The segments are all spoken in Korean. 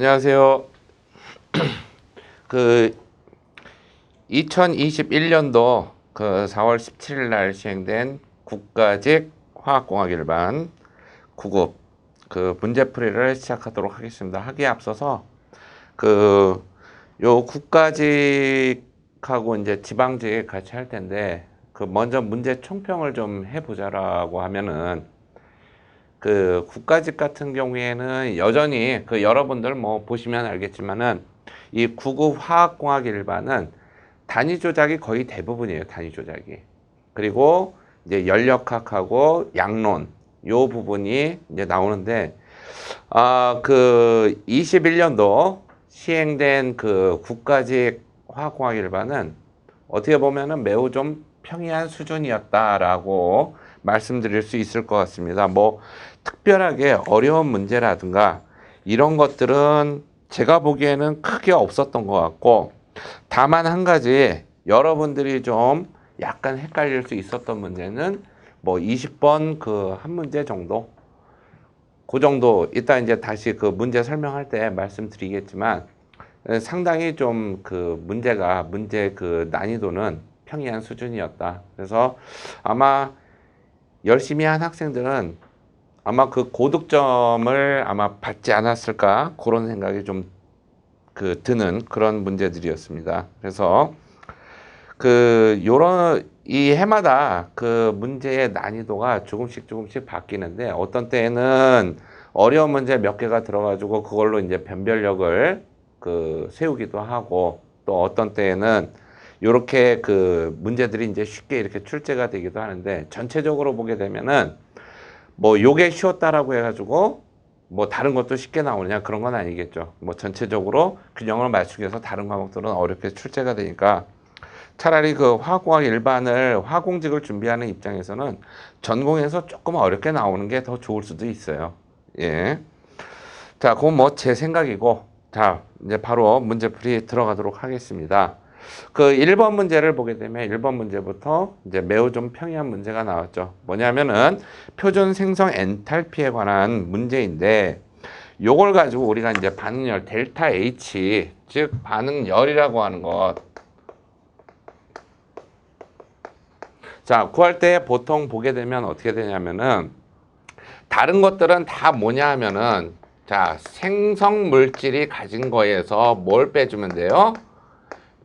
안녕하세요. 그 2021년도 그 4월 17일 날 시행된 국가직 화학공학 일반 9급 그 문제풀이를 시작하도록 하겠습니다. 하기에 앞서서 그 요 국가직하고 이제 지방직 같이 할 텐데 그 먼저 문제 총평을 좀 해보자라고 하면은 그 국가직 같은 경우에는 여전히 그 여러분들 뭐 보시면 알겠지만은 이 9급 화학공학 일반은 단위 조작이 거의 대부분이에요. 단위 조작이. 그리고 이제 연력학하고 양론 요 부분이 이제 나오는데 그 21년도 시행된 그 국가직 화학공학 일반은 어떻게 보면은 매우 좀 평이한 수준이었다라고 말씀드릴 수 있을 것 같습니다. 뭐 특별하게 어려운 문제라든가 이런 것들은 제가 보기에는 크게 없었던 것 같고, 다만 한 가지 여러분들이 좀 약간 헷갈릴 수 있었던 문제는 뭐 20번 그 한 문제 정도, 그 정도 이따 이제 다시 그 문제 설명할 때 말씀드리겠지만 상당히 좀 그 문제 그 난이도는 평이한 수준이었다. 그래서 아마 열심히 한 학생들은 아마 그 고득점을 아마 받지 않았을까 그런 생각이 좀 그 드는 그런 문제들이었습니다. 그래서 그 요런 이 해마다 그 문제의 난이도가 조금씩 바뀌는데 어떤 때에는 어려운 문제 몇 개가 들어가지고 그걸로 이제 변별력을 그 세우기도 하고, 또 어떤 때에는 요렇게 그 문제들이 이제 쉽게 이렇게 출제가 되기도 하는데, 전체적으로 보게 되면은 뭐 요게 쉬웠다라고 해가지고 뭐 다른 것도 쉽게 나오느냐 그런 건 아니겠죠. 뭐 전체적으로 균형을 맞추기 위해서 다른 과목들은 어렵게 출제가 되니까 차라리 그 화학공학 일반을 화공직을 준비하는 입장에서는 전공에서 조금 어렵게 나오는 게 더 좋을 수도 있어요. 예. 자, 그건 뭐 제 생각이고, 자, 이제 바로 문제풀이 들어가도록 하겠습니다. 그 1번 문제를 보게 되면 1번 문제부터 이제 매우 좀 평이한 문제가 나왔죠. 뭐냐면은 표준 생성 엔탈피에 관한 문제인데, 요걸 가지고 우리가 이제 반응열 델타 H, 즉 반응열이라고 하는 것, 자, 구할 때 보통 보게 되면 어떻게 되냐면은 다른 것들은 다 뭐냐 하면은, 자, 생성 물질이 가진 거에서 뭘 빼주면 돼요?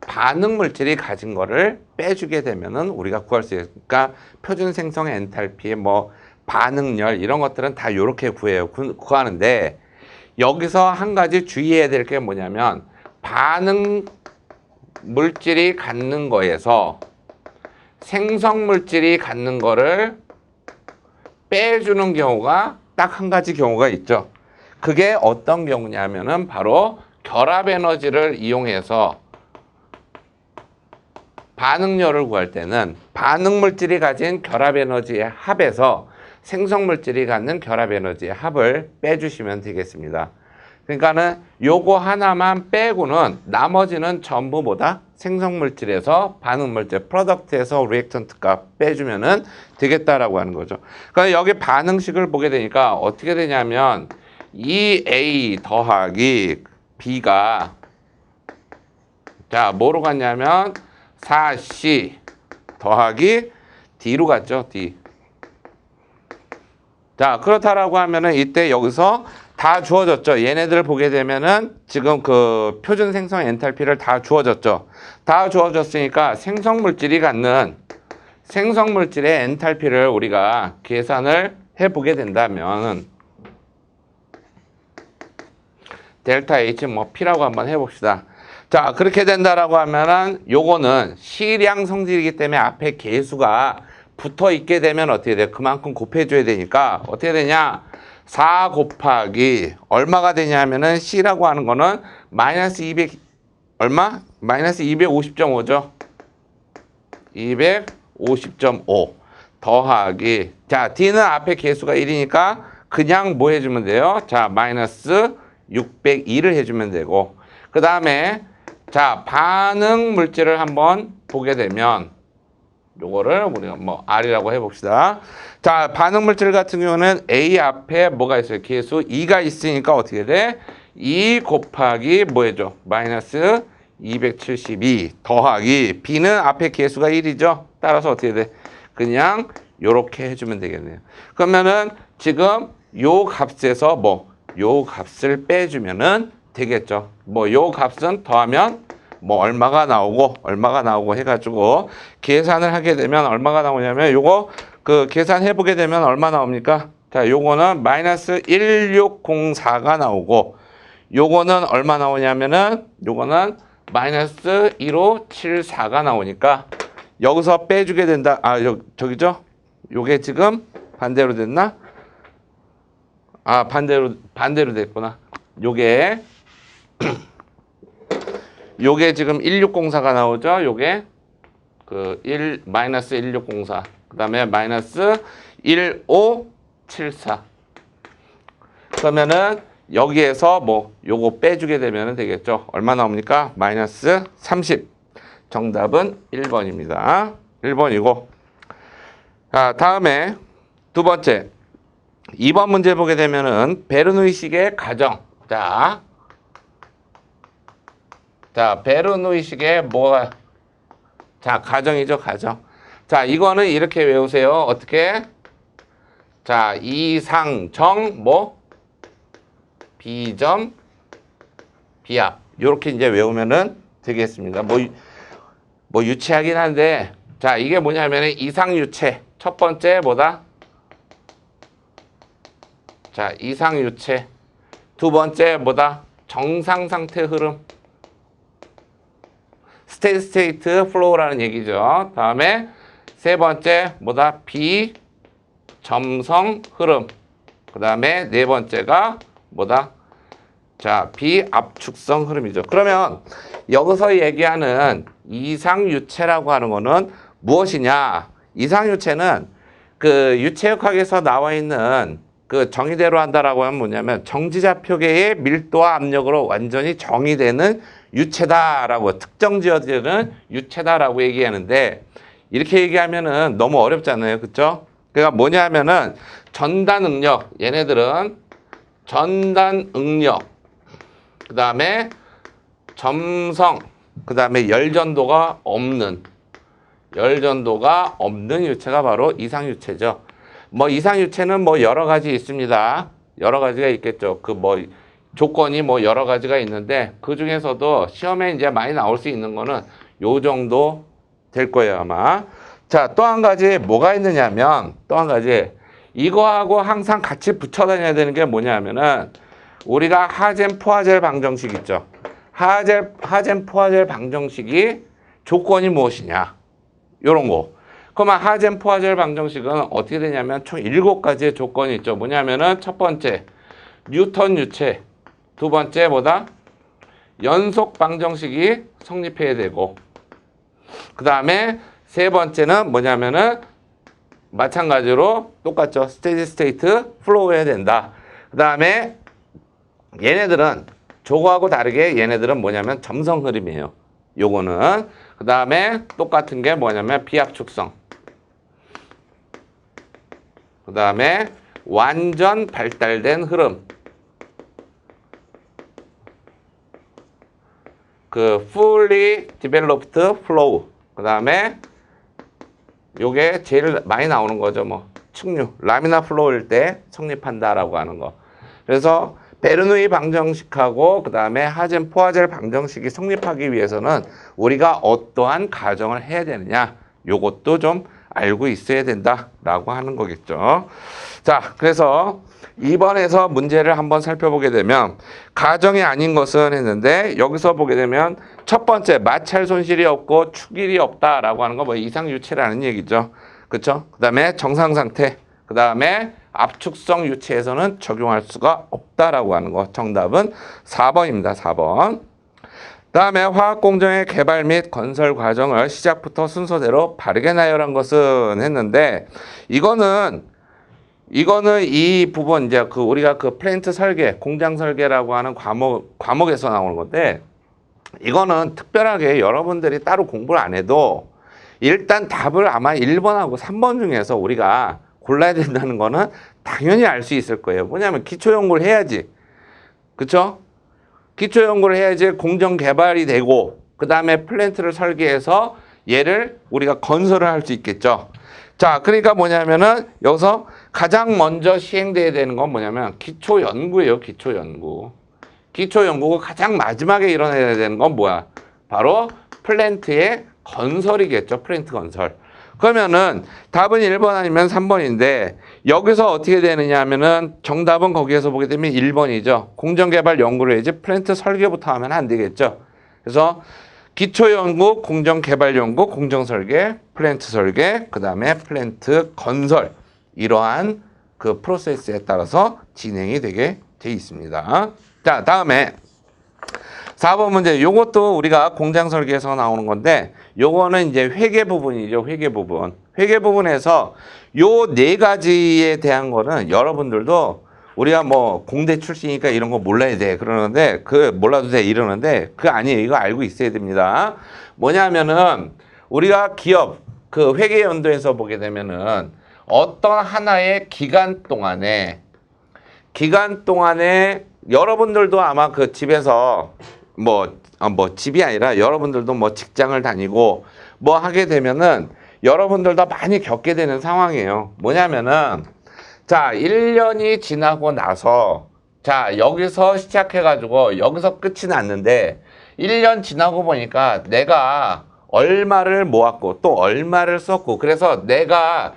반응 물질이 가진 거를 빼주게 되면은 우리가 구할 수 있으니까 표준 생성 엔탈피, 뭐 반응열 이런 것들은 다 이렇게 구하는데, 여기서 한 가지 주의해야 될 게 뭐냐면 반응 물질이 갖는 거에서 생성 물질이 갖는 거를 빼주는 경우가 딱 한 가지 경우가 있죠. 그게 어떤 경우냐면은 바로 결합 에너지를 이용해서 반응열을 구할 때는 반응 물질이 가진 결합 에너지의 합에서 생성 물질이 갖는 결합 에너지의 합을 빼주시면 되겠습니다. 그러니까는 요거 하나만 빼고는 나머지는 전부 뭐다? 생성 물질에서 반응 물질, 프로덕트에서 리액턴트 값 빼주면은 되겠다라고 하는 거죠. 그러니까 여기 반응식을 보게 되니까 어떻게 되냐면 2A 더하기 B가, 자, 뭐로 갔냐면 4C 더하기 D로 갔죠. D. 자, 그렇다라고 하면은 이때 여기서 다 주어졌죠. 얘네들을 보게 되면은 지금 그 표준 생성 엔탈피를 다 주어졌죠. 다 주어졌으니까 생성 물질이 갖는 생성 물질의 엔탈피를 우리가 계산을 해보게 된다면 델타 H 뭐 P라고 한번 해봅시다. 자, 그렇게 된다라고 하면은 요거는 시량 성질이기 때문에 앞에 계수가 붙어 있게 되면 어떻게 돼요? 그만큼 곱해줘야 되니까 어떻게 되냐? 4 곱하기 얼마가 되냐면은 C라고 하는 거는 마이너스 200 얼마? 마이너스 250.5죠. 250.5 더하기, 자, D는 앞에 계수가 1이니까 그냥 뭐 해주면 돼요? 자, 마이너스 602를 해주면 되고, 그 다음에 자, 반응 물질을 한번 보게 되면 요거를 우리가 뭐 R이라고 해봅시다. 자, 반응 물질 같은 경우는 A 앞에 뭐가 있어요? 계수 2가 있으니까 어떻게 돼? 2 곱하기 뭐 해줘? 마이너스 272 더하기 B는 앞에 개수가 1이죠. 따라서 어떻게 돼? 그냥 요렇게 해주면 되겠네요. 그러면은 지금 요 값에서 요 값을 빼주면은 되겠죠. 요 값은 더하면 얼마가 나오고 해가지고 계산을 하게 되면 얼마가 나오냐면 요거 그 계산해 보게 되면 얼마 나옵니까? 자, 요거는 마이너스 1604가 나오고 요거는 얼마 나오냐면은 요거는 마이너스 1574가 나오니까 여기서 빼주게 된다. 저기죠? 요게 지금 반대로 됐나? 반대로 됐구나. 요게 지금 1604가 나오죠? 요게 마이너스 1604. 그 다음에 마이너스 1574. 그러면은 여기에서 요거 빼주게 되면 되겠죠? 얼마 나옵니까? 마이너스 30. 정답은 1번입니다. 1번이고. 자, 다음에 두 번째. 2번 문제 보게 되면은 베르누이식의 가정. 자, 베르누이식의 자, 가정이죠, 가정. 자, 이거는 이렇게 외우세요. 어떻게? 자, 이상정 비점 비합. 요렇게 이제 외우면은 되겠습니다. 유치하긴 한데, 자, 이게 뭐냐면은 이상유체. 첫 번째 자, 이상유체. 두 번째 정상상태 흐름. 스테이트 플로우라는 얘기죠. 다음에 세 번째 비점성 흐름. 그 다음에 네 번째가 자, 비압축성 흐름이죠. 그러면 여기서 얘기하는 이상유체라고 하는 거는 무엇이냐? 이상유체는 그 유체역학에서 나와 있는 그 정의대로 한다라고 하면 뭐냐면 정지좌표계의 밀도와 압력으로 완전히 정의되는 유체다라고, 특정 지어지는 유체다라고 얘기하는데, 이렇게 얘기하면은 너무 어렵잖아요. 그쵸? 그러니까 뭐냐면은 전단응력, 얘네들은 전단응력, 그 다음에 점성, 그 다음에 열전도가 없는 유체가 바로 이상유체죠. 이상유체는 여러 가지 있습니다. 여러 가지가 있겠죠. 조건이 여러 가지가 있는데, 그 중에서도 시험에 이제 많이 나올 수 있는 거는 요 정도 될 거예요, 아마. 자, 또 한 가지 뭐가 있느냐면, 또 한 가지 이거하고 항상 같이 붙여 다녀야 되는 게 뭐냐면은, 우리가 하젠 포화젤 방정식 있죠. 하젠 포화젤 방정식이 조건이 무엇이냐, 요런 거. 그러면 하젠 포화젤 방정식은 어떻게 되냐면 총 7가지의 조건이 있죠. 뭐냐면은 첫 번째 뉴턴 유체, 두 번째 연속 방정식이 성립해야 되고, 그 다음에 세 번째는 뭐냐면은 마찬가지로 똑같죠. 스테이트 플로우 해야 된다. 그 다음에 얘네들은 저거하고 다르게 얘네들은 뭐냐면 점성 흐름이에요. 요거는. 그 다음에 똑같은 게 뭐냐면 비압축성. 그 다음에 완전 발달된 흐름. fully developed flow. 그 다음에 요게 제일 많이 나오는 거죠. 측류, 라미나 플로우일 때 성립한다라고 하는 거. 그래서 베르누이 방정식하고 그 다음에 하젠 포화젤 방정식이 성립하기 위해서는 우리가 어떠한 가정을 해야 되느냐, 요것도 좀 알고 있어야 된다라고 하는 거겠죠. 자, 그래서 2번에서 문제를 한번 살펴보게 되면 가정이 아닌 것은 했는데, 여기서 보게 되면 첫 번째 마찰 손실이 없고 축일이 없다라고 하는 거 이상유체라는 얘기죠. 그렇죠? 그 다음에 정상상태, 그 다음에 압축성 유체에서는 적용할 수가 없다라고 하는 거. 정답은 4번입니다. 4번. 다음에 화학공정의 개발 및 건설 과정을 시작부터 순서대로 바르게 나열한 것은 했는데, 이거는 이 부분 이제 우리가 플랜트 설계, 공장 설계라고 하는 과목에서 나오는 건데, 이거는 특별하게 여러분들이 따로 공부를 안 해도 일단 답을 아마 1번하고 3번 중에서 우리가 골라야 된다는 거는 당연히 알 수 있을 거예요. 뭐냐면 기초 연구를 해야지. 그쵸? 기초 연구를 해야지 공정 개발이 되고 그 다음에 플랜트를 설계해서 얘를 우리가 건설을 할 수 있겠죠. 자, 그러니까 뭐냐면은 여기서 가장 먼저 시행돼야 되는 건 뭐냐면 기초 연구예요. 기초 연구. 기초 연구가 가장 마지막에 일어나야 되는 건 뭐야? 바로 플랜트의 건설이겠죠. 플랜트 건설. 그러면은 답은 1번 아니면 3번인데 여기서 어떻게 되느냐 하면은 정답은 거기에서 보게 되면 1번이죠. 공정개발 연구를 해야지 플랜트 설계부터 하면 안 되겠죠. 그래서 기초연구, 공정개발연구, 공정설계, 플랜트 설계, 그 다음에 플랜트 건설 이러한 그 프로세스에 따라서 진행이 되게 돼 있습니다. 자, 다음에 4번 문제. 요것도 우리가 공장 설계에서 나오는 건데 요거는 이제 회계 부분이죠. 회계 부분. 회계 부분에서 요 네 가지에 대한 거는 여러분들도 우리가 뭐 공대 출신이니까 이런 거 몰라야 돼 그러는데 그 몰라도 돼 이러는데 그 아니에요. 이거 알고 있어야 됩니다. 뭐냐면은 우리가 기업 그 회계 연도에서 보게 되면은 어떤 하나의 기간 동안에 여러분들도 아마 그 집에서 뭐 집이 아니라 여러분들도 뭐 직장을 다니고 뭐 하게 되면은 여러분들도 많이 겪게 되는 상황이에요. 뭐냐면은 자, 1년이 지나고 나서 자, 여기서 시작해가지고 여기서 끝이 났는데 1년 지나고 보니까 내가 얼마를 모았고 또 얼마를 썼고 그래서 내가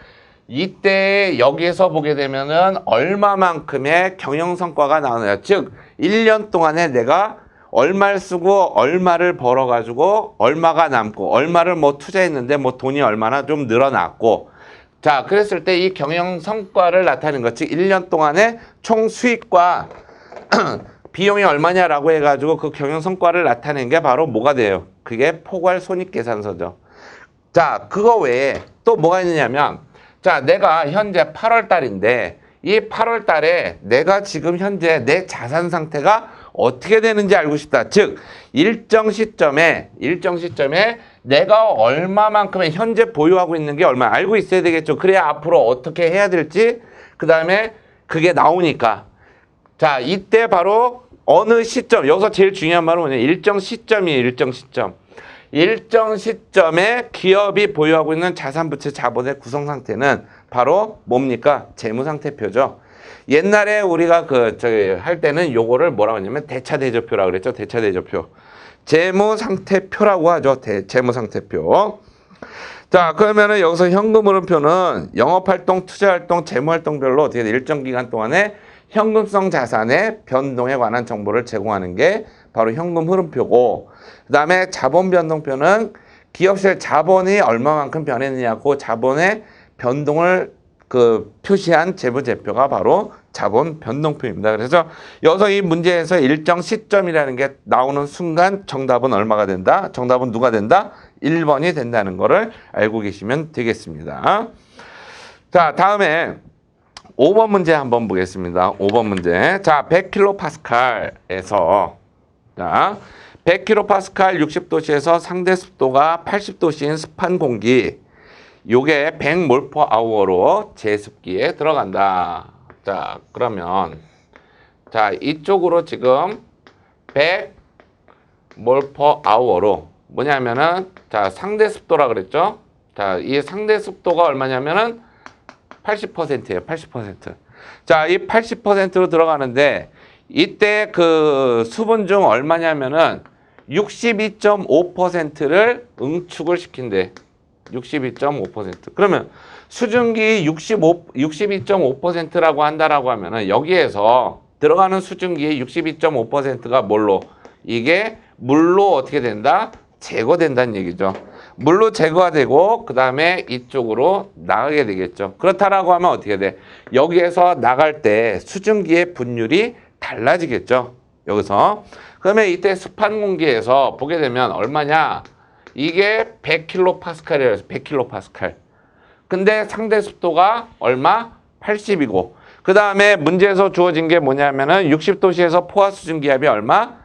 이때 여기에서 보게 되면은 얼마만큼의 경영 성과가 나오느냐. 즉, 1년 동안에 내가 얼마를 쓰고 얼마를 벌어가지고 얼마가 남고 얼마를 뭐 투자했는데 뭐 돈이 얼마나 좀 늘어났고 자, 그랬을 때 이 경영 성과를 나타내는 것, 즉 1년 동안의 총 수익과 비용이 얼마냐라고 해가지고 그 경영 성과를 나타내는 게 바로 뭐가 돼요? 그게 포괄 손익계산서죠. 자, 그거 외에 또 뭐가 있느냐면 자, 내가 현재 8월 달인데 이 8월 달에 내가 지금 현재 내 자산 상태가 어떻게 되는지 알고 싶다. 즉, 일정 시점에 내가 얼마만큼의 현재 보유하고 있는 게 얼마 알고 있어야 되겠죠. 그래야 앞으로 어떻게 해야 될지 그 다음에 그게 나오니까 자, 이때 바로 어느 시점 여기서 제일 중요한 말은 뭐냐 일정 시점이에요. 일정 시점에 기업이 보유하고 있는 자산, 부채, 자본의 구성 상태는 바로 뭡니까? 재무상태표죠. 옛날에 우리가 할 때는 요거를 뭐라고 하냐면 대차대조표라고 그랬죠. 대차대조표. 재무상태표라고 하죠. 재무상태표. 자, 그러면은 여기서 현금 흐름표는 영업활동, 투자활동, 재무활동별로 어떻게 돼? 일정 기간 동안에 현금성 자산의 변동에 관한 정보를 제공하는 게 바로 현금 흐름표고, 그 다음에 자본 변동표는 기업실 자본이 얼마만큼 변했느냐, 그 자본의 변동을 표시한 재무제표가 바로 자본 변동표입니다. 그래서 여기서 이 문제에서 일정 시점이라는 게 나오는 순간 정답은 얼마가 된다? 정답은 누가 된다? 1번이 된다는 거를 알고 계시면 되겠습니다. 자, 다음에 5번 문제 한번 보겠습니다. 5번 문제. 자, 100kPa에서 자, 100kPa 60도씨에서 상대 습도가 80도씨인 습한 공기 요게 100몰/아워로 제습기에 들어간다. 자, 그러면 자, 이쪽으로 지금 100몰/아워로 뭐냐면은 자, 상대 습도라 그랬죠? 자, 이 상대 습도가 얼마냐면은 80%예요. 80%. 자, 이 80%로 들어가는데 이때 그 수분 중 얼마냐면은 62.5%를 응축을 시킨대. 62.5%. 그러면 수증기 62.5%라고 한다라고 하면은 여기에서 들어가는 수증기의 62.5%가 뭘로? 이게 물로 어떻게 된다? 제거된다는 얘기죠. 물로 제거가 되고 그 다음에 이쪽으로 나가게 되겠죠. 그렇다라고 하면 어떻게 돼? 여기에서 나갈 때 수증기의 분율이 달라지겠죠. 여기서. 그러면 이때 습한 공기에서 보게 되면 얼마냐? 이게 100kPa이에요. 100kPa. 근데 상대 습도가 얼마? 80이고. 그 다음에 문제에서 주어진 게 뭐냐면은 60도씨에서 포화 수증 기압이 얼마?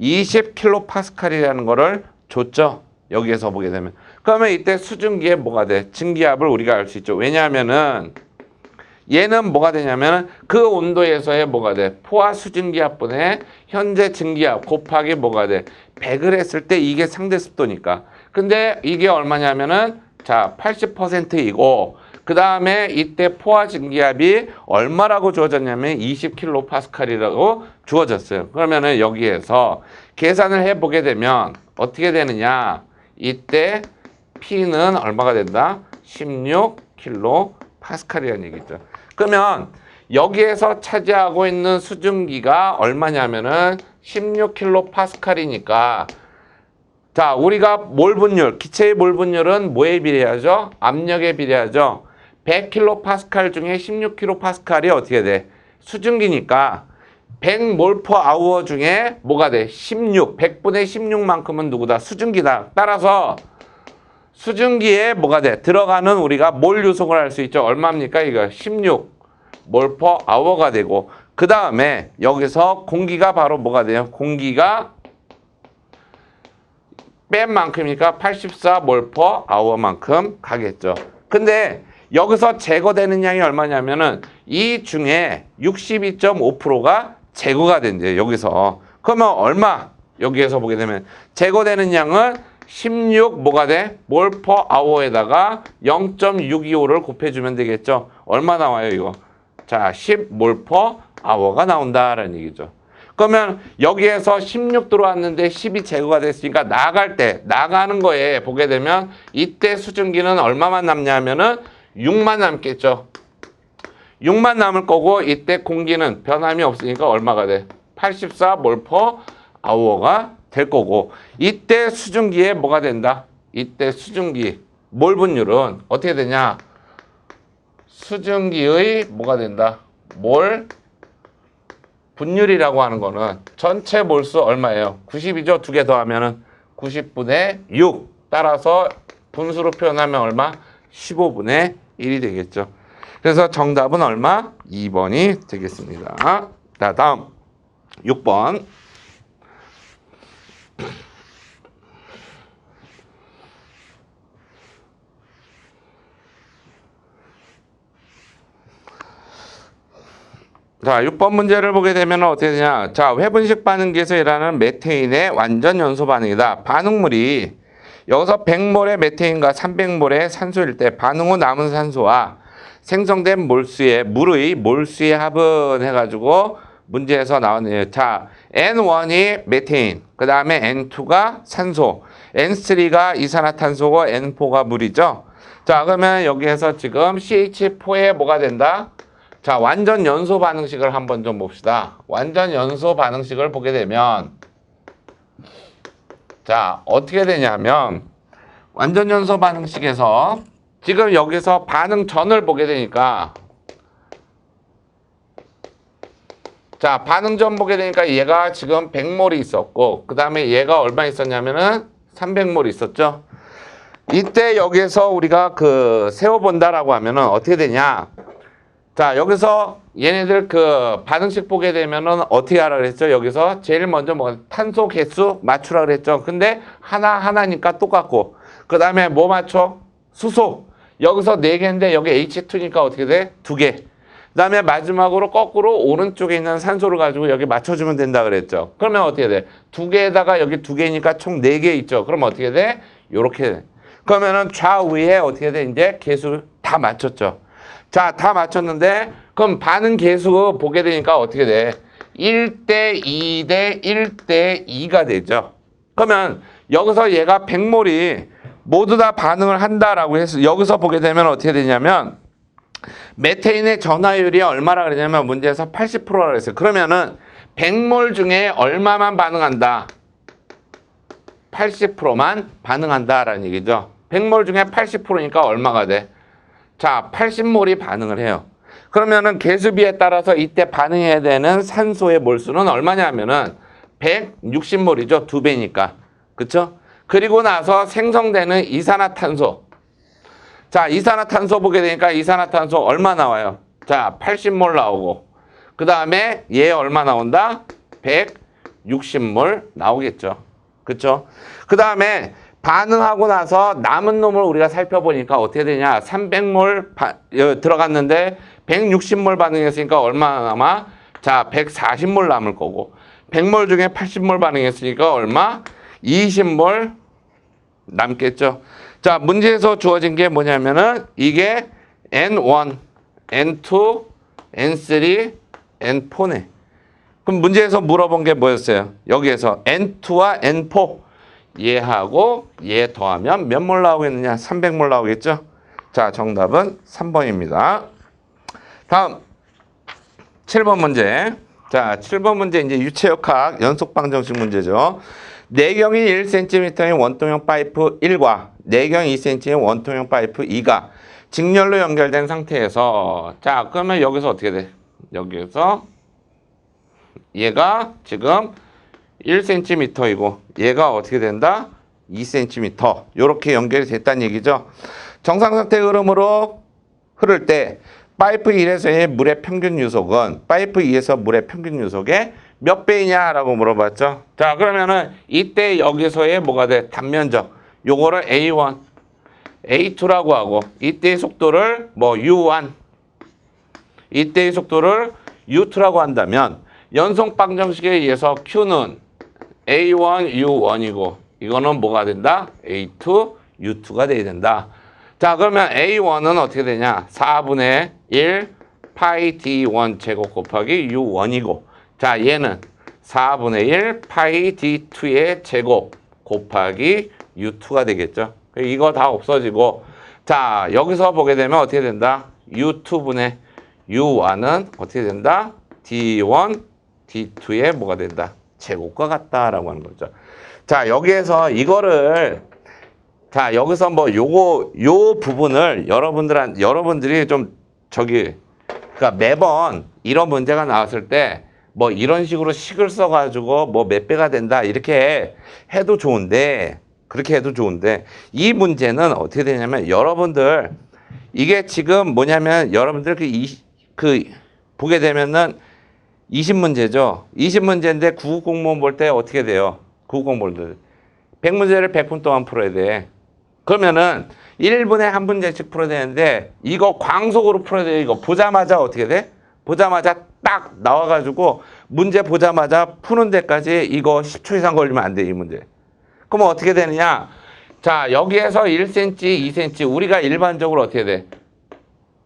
20kPa이라는 거를 줬죠. 여기에서 보게 되면. 그러면 이때 수증기에 뭐가 돼? 증기압을 우리가 알 수 있죠. 왜냐하면은 얘는 뭐가 되냐면 그 온도에서의 뭐가 돼? 포화 수증기압분의 현재 증기압 곱하기 뭐가 돼? 100을 했을 때 이게 상대 습도니까. 근데 이게 얼마냐면은 자 80%이고 그 다음에 이때 포화 증기압이 얼마라고 주어졌냐면 20kPa이라고 주어졌어요. 그러면은 여기에서 계산을 해보게 되면 어떻게 되느냐? 이때 P는 얼마가 된다? 16kPa이라는 얘기죠. 그러면 여기에서 차지하고 있는 수증기가 얼마냐면은 16kPa이니까 자, 우리가 몰 분율, 기체의 몰 분율은 뭐에 비례하죠? 압력에 비례하죠. 100kPa 중에 16kPa이 어떻게 돼? 수증기니까 100몰/아워 중에 뭐가 돼? 16, 100분의 16만큼은 누구다? 수증기다. 따라서 수증기에 뭐가 돼? 들어가는 우리가 몰 유속을 할 수 있죠. 얼마입니까? 이거 16몰/아워가 되고 그 다음에 여기서 공기가 바로 뭐가 돼요? 공기가 뺀 만큼이니까 84몰/아워만큼 가겠죠. 근데 여기서 제거되는 양이 얼마냐면은 이 중에 62.5%가 제거가 된대요. 여기서. 그러면 얼마? 여기에서 보게 되면 제거되는 양은 16 뭐가 돼? 몰/아워에다가 0.625를 곱해주면 되겠죠. 얼마 나와요 이거? 자 10몰/아워가 나온다라는 얘기죠. 그러면 여기에서 16 들어왔는데 10이 제거가 됐으니까 나가는 거에 보게 되면 이때 수증기는 얼마만 남냐면은 6만 남겠죠. 6만 남을 거고 이때 공기는 변함이 없으니까 얼마가 돼? 84몰/아워가 될 거고 이때 수증기에 뭐가 된다? 이때 수증기 몰 분율은 어떻게 되냐? 수증기의 뭐가 된다? 몰 분율이라고 하는 거는 전체 몰수 얼마예요? 90이죠? 두 개 더하면은 90분의 6. 따라서 분수로 표현하면 얼마? 15분의 1이 되겠죠. 그래서 정답은 얼마? 2번이 되겠습니다. 자, 다음 6번. 자, 6번 문제를 보게 되면 어떻게 되냐. 자, 회분식 반응기에서 일어나는 메테인의 완전 연소 반응이다. 반응물이 여기서 100몰의 메테인과 300몰의 산소일 때 반응 후 남은 산소와 생성된 몰수의 물의 몰수의 합은 해가지고 문제에서 나오네요. 자, N1이 메테인, 그 다음에 N2가 산소, N3가 이산화탄소고 N4가 물이죠. 자, 그러면 여기에서 지금 CH4에 뭐가 된다? 자, 완전 연소 반응식을 한번 좀 봅시다. 완전 연소 반응식을 보게 되면 자, 어떻게 되냐면 완전 연소 반응식에서 지금 여기서 반응 전을 보게 되니까 자, 반응 전 보게 되니까 얘가 지금 100몰이 있었고 그 다음에 얘가 얼마 있었냐면은 300몰이 있었죠. 이때 여기에서 우리가 세워본다라고 하면은 어떻게 되냐. 자, 여기서 얘네들 반응식 보게 되면은 어떻게 하라 그랬죠? 여기서 제일 먼저 탄소 개수 맞추라 그랬죠. 근데 하나니까 똑같고 그 다음에 뭐 맞춰? 수소. 여기서 4개인데 여기 H2니까 어떻게 돼? 2개. 그 다음에 마지막으로 거꾸로 오른쪽에 있는 산소를 가지고 여기 맞춰주면 된다 그랬죠. 그러면 어떻게 돼? 2개에다가 여기 2개니까 총 4개 있죠. 그럼 어떻게 돼? 요렇게 돼. 그러면은 좌우에 어떻게 돼? 이제 개수 다 맞췄죠. 자, 다 맞췄는데 그럼 반응 개수 보게 되니까 어떻게 돼? 1대 2대 1대 2가 되죠. 그러면 여기서 얘가 100몰이 모두 다 반응을 한다라고 해서 여기서 보게 되면 어떻게 되냐면 메테인의 전화율이 얼마라 그러냐면 문제에서 80%라 그랬어요. 그러면은 100몰 중에 얼마만 반응한다? 80%만 반응한다라는 얘기죠. 100몰 중에 80%니까 얼마가 돼? 자, 80몰이 반응을 해요. 그러면은 개수비에 따라서 이때 반응해야 되는 산소의 몰수는 얼마냐면은 160몰이죠. 2배니까. 그쵸? 그리고 나서 생성되는 이산화탄소. 자, 이산화탄소 보게 되니까 이산화탄소 얼마 나와요? 자, 80몰 나오고. 그 다음에 얘 얼마 나온다? 160몰 나오겠죠. 그쵸? 그 다음에 반응하고 나서 남은 놈을 우리가 살펴보니까 어떻게 되냐. 300몰 들어갔는데 160몰 반응했으니까 얼마 남아? 자, 140몰 남을 거고 100몰 중에 80몰 반응했으니까 얼마? 20몰 남겠죠. 자, 문제에서 주어진 게 뭐냐면은 이게 N1, N2, N3, N4네. 그럼 문제에서 물어본 게 뭐였어요? 여기에서 N2와 N4 얘하고 얘 더하면 몇 몰 나오겠느냐? 300몰 나오겠죠? 자, 정답은 3번입니다. 다음 7번 문제. 자, 7번 문제 이제 유체역학 연속방정식 문제죠. 내경이 1cm인 원통형 파이프 1과 내경 2cm인 원통형 파이프 2가 직렬로 연결된 상태에서 자, 그러면 여기서 어떻게 돼? 여기서 얘가 지금 1cm이고 얘가 어떻게 된다? 2cm. 이렇게 연결이 됐다는 얘기죠. 정상상태 흐름으로 흐를 때 파이프 1에서의 물의 평균 유속은 파이프 2에서 물의 평균 유속의 몇 배이냐라고 물어봤죠. 자, 그러면은 이때 여기서의 뭐가 돼? 단면적. 요거를 A1, A2라고 하고 이때의 속도를 뭐 U1, 이때의 속도를 U2라고 한다면 연속 방정식에 의해서 Q는 A1, U1이고 이거는 뭐가 된다? A2, U2가 돼야 된다. 자, 그러면 A1은 어떻게 되냐? 4분의 1 파이 D1 제곱 곱하기 U1이고 자, 얘는 4분의 1 파이 D2의 제곱 곱하기 U2가 되겠죠. 이거 다 없어지고 자, 여기서 보게 되면 어떻게 된다? U2분의 U1은 어떻게 된다? D1, D2의 뭐가 된다? 제곱과 같다라고 하는 거죠. 자, 여기에서 이거를 자, 여기서 뭐 요 부분을 여러분들이 좀 그러니까 매번 이런 문제가 나왔을 때 뭐 이런 식으로 식을 써가지고 뭐 몇 배가 된다 이렇게 해도 좋은데 그렇게 해도 좋은데 이 문제는 어떻게 되냐면 여러분들 이게 지금 뭐냐면 여러분들 보게 되면은 20문제죠. 20문제인데 구급 공무원 볼 때 어떻게 돼요? 구급 공무원 볼 때 100문제를 100분 동안 풀어야 돼. 그러면은 1분에 한 문제씩 풀어야 되는데 이거 광속으로 풀어야 돼. 이거 보자마자 어떻게 돼? 보자마자 딱 나와가지고 문제 보자마자 푸는 데까지 이거 10초 이상 걸리면 안 돼, 이 문제. 그럼 어떻게 되느냐? 자, 여기에서 1cm, 2cm 우리가 일반적으로 어떻게 돼?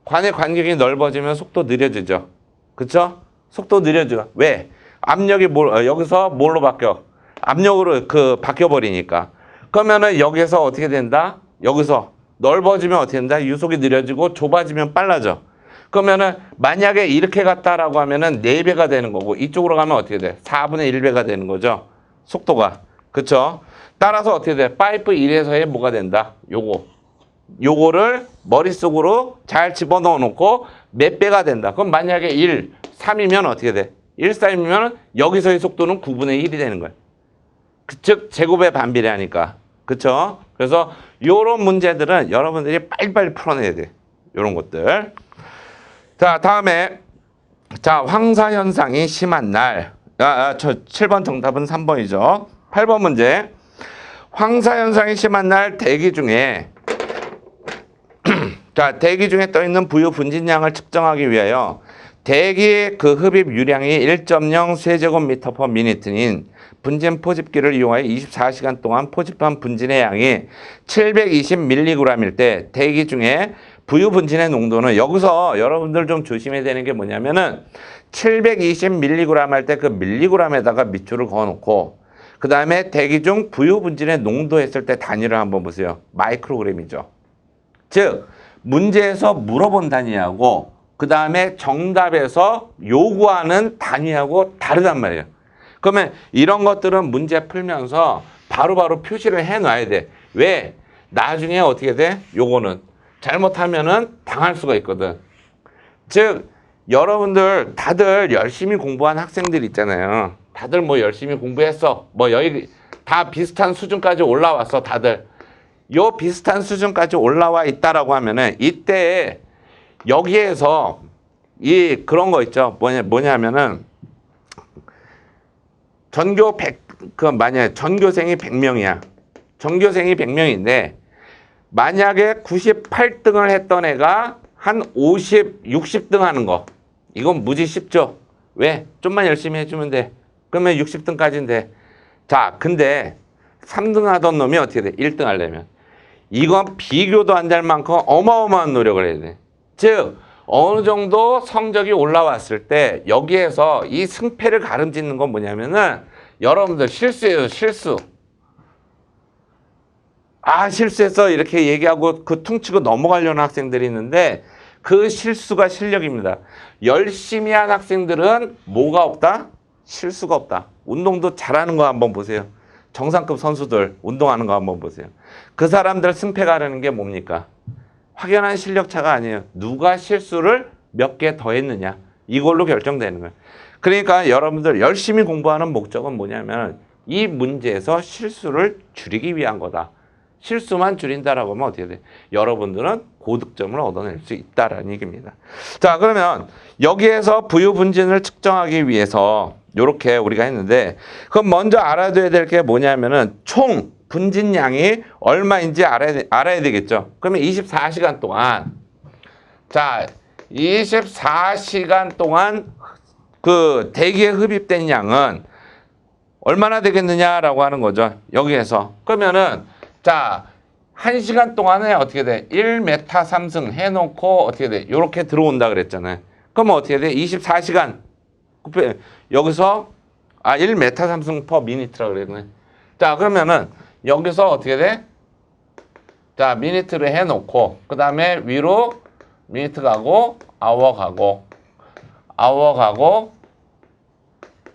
관의 간격이 넓어지면 속도 느려지죠. 그쵸? 속도 느려져. 왜? 압력이 여기서 뭘로 바뀌어? 압력으로 바뀌어버리니까. 그러면은 여기서 어떻게 된다? 여기서 넓어지면 어떻게 된다? 유속이 느려지고 좁아지면 빨라져. 그러면은 만약에 이렇게 갔다라고 하면은 4배가 되는 거고 이쪽으로 가면 어떻게 돼? 4분의 1배가 되는 거죠. 속도가. 그쵸? 따라서 어떻게 돼? 파이프 1에서의 뭐가 된다? 요거를 머릿속으로 잘 집어넣어 놓고 몇 배가 된다. 그럼 만약에 1, 3이면 어떻게 돼? 1, 3이면 여기서의 속도는 9분의 1이 되는 거야. 즉 제곱에 반비례하니까. 그쵸? 그래서 요런 문제들은 여러분들이 빨리빨리 풀어내야 돼. 요런 것들. 자, 다음에 자, 황사 현상이 심한 날. 7번 정답은 3번이죠. 8번 문제. 황사 현상이 심한 날 대기 중에 자, 대기 중에 떠 있는 부유 분진량을 측정하기 위하여 대기의 흡입 유량이 1.0 세제곱미터 per minute인 분진 포집기를 이용하여 24시간 동안 포집한 분진의 양이 720mg일 때 대기 중에 부유 분진의 농도는 여기서 여러분들 좀 조심해야 되는 게 뭐냐면은 720mg 할 때 그 밀리그램에다가 밑줄을 그어놓고 그 다음에 대기 중 부유 분진의 농도 했을 때 단위를 한번 보세요. 마이크로그램이죠. 즉 문제에서 물어본 단위하고 그 다음에 정답에서 요구하는 단위하고 다르단 말이에요. 그러면 이런 것들은 문제 풀면서 바로바로 표시를 해놔야 돼. 왜? 나중에 어떻게 돼? 요거는 잘못하면은 당할 수가 있거든. 즉 여러분들 다들 열심히 공부한 학생들 있잖아요. 다들 뭐 열심히 공부했어. 뭐 여기 다 비슷한 수준까지 올라왔어. 다들 요 비슷한 수준까지 올라와 있다라고 하면은 이때 여기에서 그런 거 있죠. 뭐냐면은 만약에 전교생이 100명이야. 전교생이 100명인데 만약에 98등을 했던 애가 한 50, 60등 하는 거. 이건 무지 쉽죠? 왜? 좀만 열심히 해주면 돼. 그러면 60등까지인데. 자, 근데 3등 하던 놈이 어떻게 돼? 1등 하려면. 이건 비교도 안 될 만큼 어마어마한 노력을 해야 돼. 즉, 어느 정도 성적이 올라왔을 때 여기에서 이 승패를 가름짓는 건 뭐냐면은 여러분들 실수예요, 실수. 아, 실수해서 이렇게 얘기하고 그 퉁치고 넘어가려는 학생들이 있는데 그 실수가 실력입니다. 열심히 한 학생들은 뭐가 없다? 실수가 없다. 운동도 잘하는 거 한번 보세요. 정상급 선수들 운동하는 거 한번 보세요. 그 사람들 승패 가르는 게 뭡니까? 확연한 실력 차가 아니에요. 누가 실수를 몇 개 더 했느냐. 이걸로 결정되는 거예요. 그러니까 여러분들 열심히 공부하는 목적은 뭐냐면 이 문제에서 실수를 줄이기 위한 거다. 실수만 줄인다라고 하면 어떻게 돼? 여러분들은 고득점을 얻어낼 수 있다라는 얘기입니다. 자, 그러면 여기에서 부유분진을 측정하기 위해서 이렇게 우리가 했는데 그럼 먼저 알아둬야 될 게 뭐냐면은 총 분진량이 얼마인지 알아야 되겠죠. 그러면 24시간 동안 자 24시간 동안 그 대기에 흡입된 양은 얼마나 되겠느냐라고 하는 거죠. 여기에서. 그러면은 자 1시간 동안에 어떻게 돼? 1m 3승 해놓고 어떻게 돼? 이렇게 들어온다 그랬잖아요. 그러면 어떻게 돼? 24시간 여기서 1m 3승 per minute라 그랬네. 자 그러면은 여기서 어떻게 돼? 자 미니트를 해놓고 그 다음에 위로 미니트 가고 아워 가고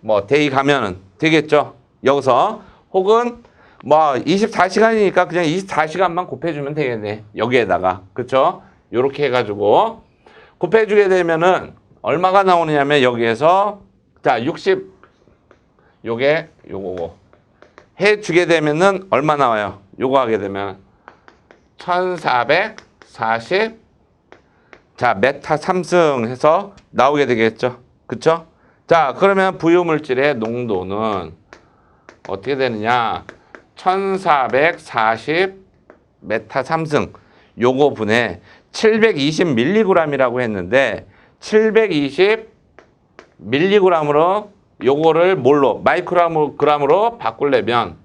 뭐 데이 가면은 되겠죠. 여기서 혹은 뭐 24시간이니까 그냥 24시간만 곱해주면 되겠네. 여기에다가 그쵸? 요렇게 해가지고 곱해주게 되면은 얼마가 나오느냐면 여기에서 자 60 요게 요거고 해주게 되면은 얼마 나와요? 요거 하게 되면 1440 자 메타 3승 해서 나오게 되겠죠. 그쵸? 자 그러면 부유물질의 농도는 어떻게 되느냐 1440 메타 3승 요거 분에 720mg이라고 했는데 720mg으로 요거를 뭘로 마이크로그램으로 바꾸려면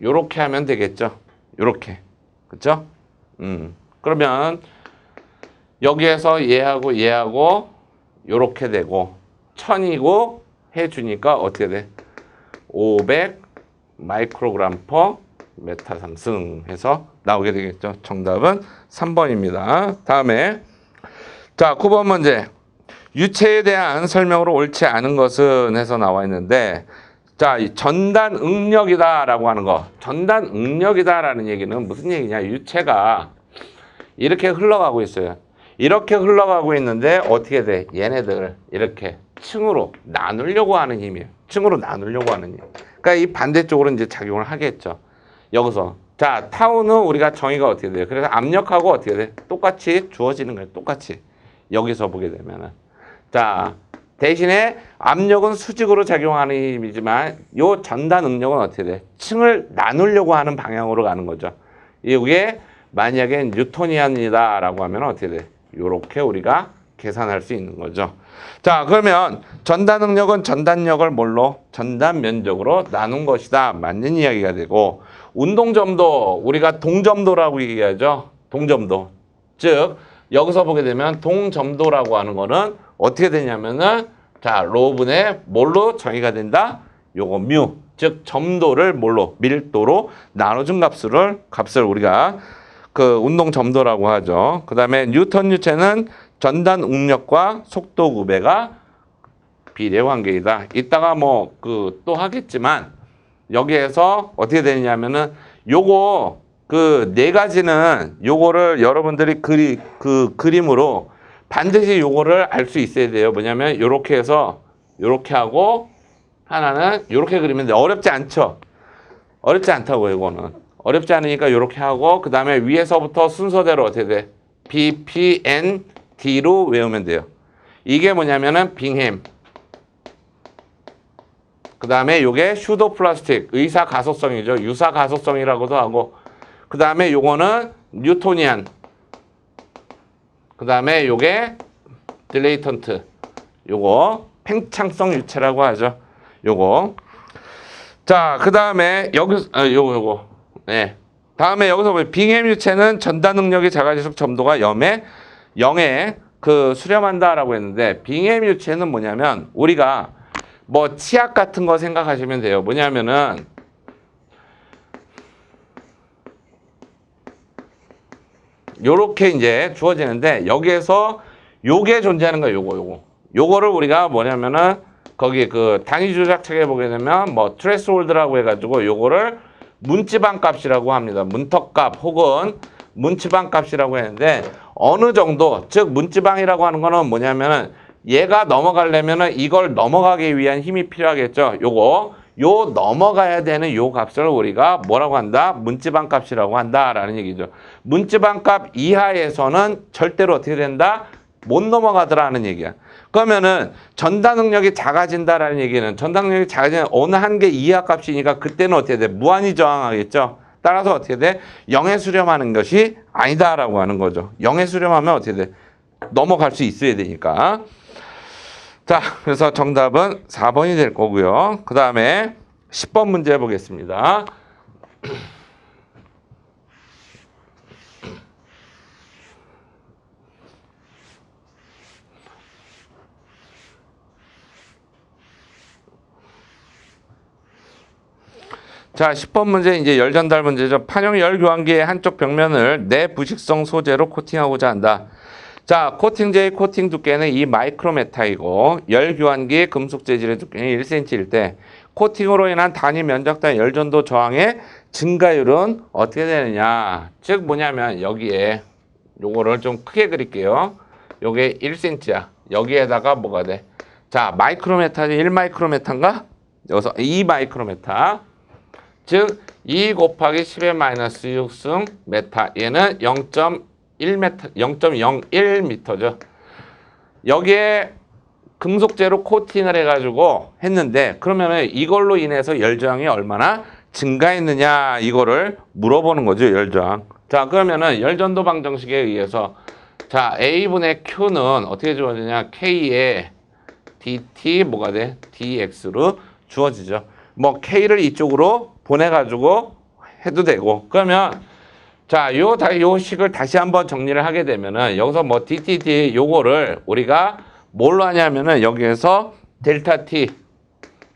요렇게 하면 되겠죠. 요렇게. 그쵸? 그러면 여기에서 얘하고 요렇게 되고 1000이고 해주니까 어떻게 돼? 500 마이크로그램 퍼 메타 3승 해서 나오게 되겠죠. 정답은 3번입니다. 다음에 자 9번 문제 유체에 대한 설명으로 옳지 않은 것은 해서 나와 있는데 자 전단 응력이다 라고 하는 거 전단 응력이다 라는 얘기는 무슨 얘기냐 유체가 이렇게 흘러가고 있어요. 이렇게 흘러가고 있는데 어떻게 돼? 얘네들 이렇게 층으로 나누려고 하는 힘이에요. 층으로 나누려고 하는 힘. 그러니까 이 반대쪽으로 이제 작용을 하겠죠. 여기서 자 타우는 우리가 정의가 어떻게 돼요? 그래서 압력하고 어떻게 돼? 똑같이 주어지는 거예요. 똑같이 여기서 보게 되면은 자 대신에 압력은 수직으로 작용하는 힘이지만 요 전단 응력은 어떻게 돼? 층을 나누려고 하는 방향으로 가는 거죠. 이게 만약에 뉴토니안이다라고 하면 어떻게 돼? 요렇게 우리가 계산할 수 있는 거죠. 자 그러면 전단 응력은 전단력을 뭘로? 전단 면적으로 나눈 것이다. 맞는 이야기가 되고 운동점도 우리가 동점도라고 얘기하죠. 동점도. 즉 여기서 보게 되면 동점도라고 하는 거는 어떻게 되냐면은 자 로분의 뭘로 정의가 된다? 요거 뮤. 즉 점도를 뭘로? 밀도로 나눠준 값을 우리가 그 운동 점도라고 하죠. 그 다음에 뉴턴 유체는 전단 응력과 속도 구배가 비례 관계이다. 이따가 뭐 그 또 하겠지만 여기에서 어떻게 되냐면은 요거 그 네 가지는 요거를 여러분들이 그림으로 반드시 요거를 알 수 있어야 돼요. 뭐냐면 요렇게 해서 요렇게 하고 하나는 요렇게 그리면 돼. 어렵지 않죠? 어렵지 않다고 이거는. 어렵지 않으니까 이렇게 하고 그 다음에 위에서부터 순서대로 어떻게 돼? B, P, N, D로 외우면 돼요. 이게 뭐냐면은 빙햄. 그 다음에 요게 슈도 플라스틱, 의사 가소성이죠. 유사 가소성이라고도 하고. 그 다음에 요거는 뉴토니안. 그 다음에 요게 딜레이턴트. 요거 팽창성 유체라고 하죠. 요거. 자, 그 다음에 요거. 네. 다음에 여기서 보면 빙해 유체는 전달 능력이 작아질수록 점도가 0에 그 수렴한다라고 했는데, 빙해 유체는 뭐냐면 우리가 뭐 치약 같은 거 생각하시면 돼요. 뭐냐면은 요렇게 이제 주어지는데, 여기에서 요게 존재하는 거예요. 요거를 우리가 뭐냐면은 거기 그 단위 조작 책에 보게 되면 뭐 트레스홀드라고 해가지고 요거를 문지방 값이라고 합니다. 문턱값 혹은 문지방 값이라고 했는데, 어느 정도, 즉 문지방이라고 하는 거는 뭐냐면은 얘가 넘어가려면은 이걸 넘어가기 위한 힘이 필요하겠죠. 요 넘어가야 되는 요 값을 우리가 뭐라고 한다? 문지방 값이라고 한다라는 얘기죠. 문지방 값 이하에서는 절대로 어떻게 된다? 못 넘어가더라는 얘기야. 그러면은 전달 능력이 작아진다라는 얘기는, 전달 능력이 작아지는 어느 한계 이하 값이니까 그때는 어떻게 돼? 무한히 저항하겠죠. 따라서 어떻게 돼? 0에 수렴하는 것이 아니다라고 하는 거죠. 0에 수렴하면 어떻게 돼? 넘어갈 수 있어야 되니까. 자, 그래서 정답은 4번이 될 거고요. 그 다음에 10번 문제 보겠습니다. 자, 10번 문제 이제 열 전달 문제죠. 판형 열 교환기의 한쪽 벽면을 내부식성 소재로 코팅하고자 한다. 자, 코팅제의 코팅 두께는 이 마이크로메타이고, 열 교환기의 금속 재질의 두께는 1cm일 때 코팅으로 인한 단위 면적당 열 전도 저항의 증가율은 어떻게 되느냐? 즉 뭐냐면 여기에 요거를 좀 크게 그릴게요. 요게 1cm야. 여기에다가 뭐가 돼? 자, 마이크로메타지 1마이크로메타인가? 여기서 2마이크로메타. 즉 2 곱하기 10의 마이너스 6승 메타. 얘는 0.1m, 0.01m죠. 여기에 금속재로 코팅을 해가지고 했는데, 그러면은 이걸로 인해서 열저항이 얼마나 증가했느냐, 이거를 물어보는 거죠, 열저항. 자, 그러면은 열전도 방정식에 의해서, 자, A분의 Q는 어떻게 주어지냐, K에 dt 뭐가 돼? dx로 주어지죠. 뭐 K를 이쪽으로 보내가지고 해도 되고. 그러면 자, 요 식을 다시 한번 정리를 하게 되면은, 여기서 뭐 dtd 요거를 우리가 뭘로 하냐면은 여기에서 델타 t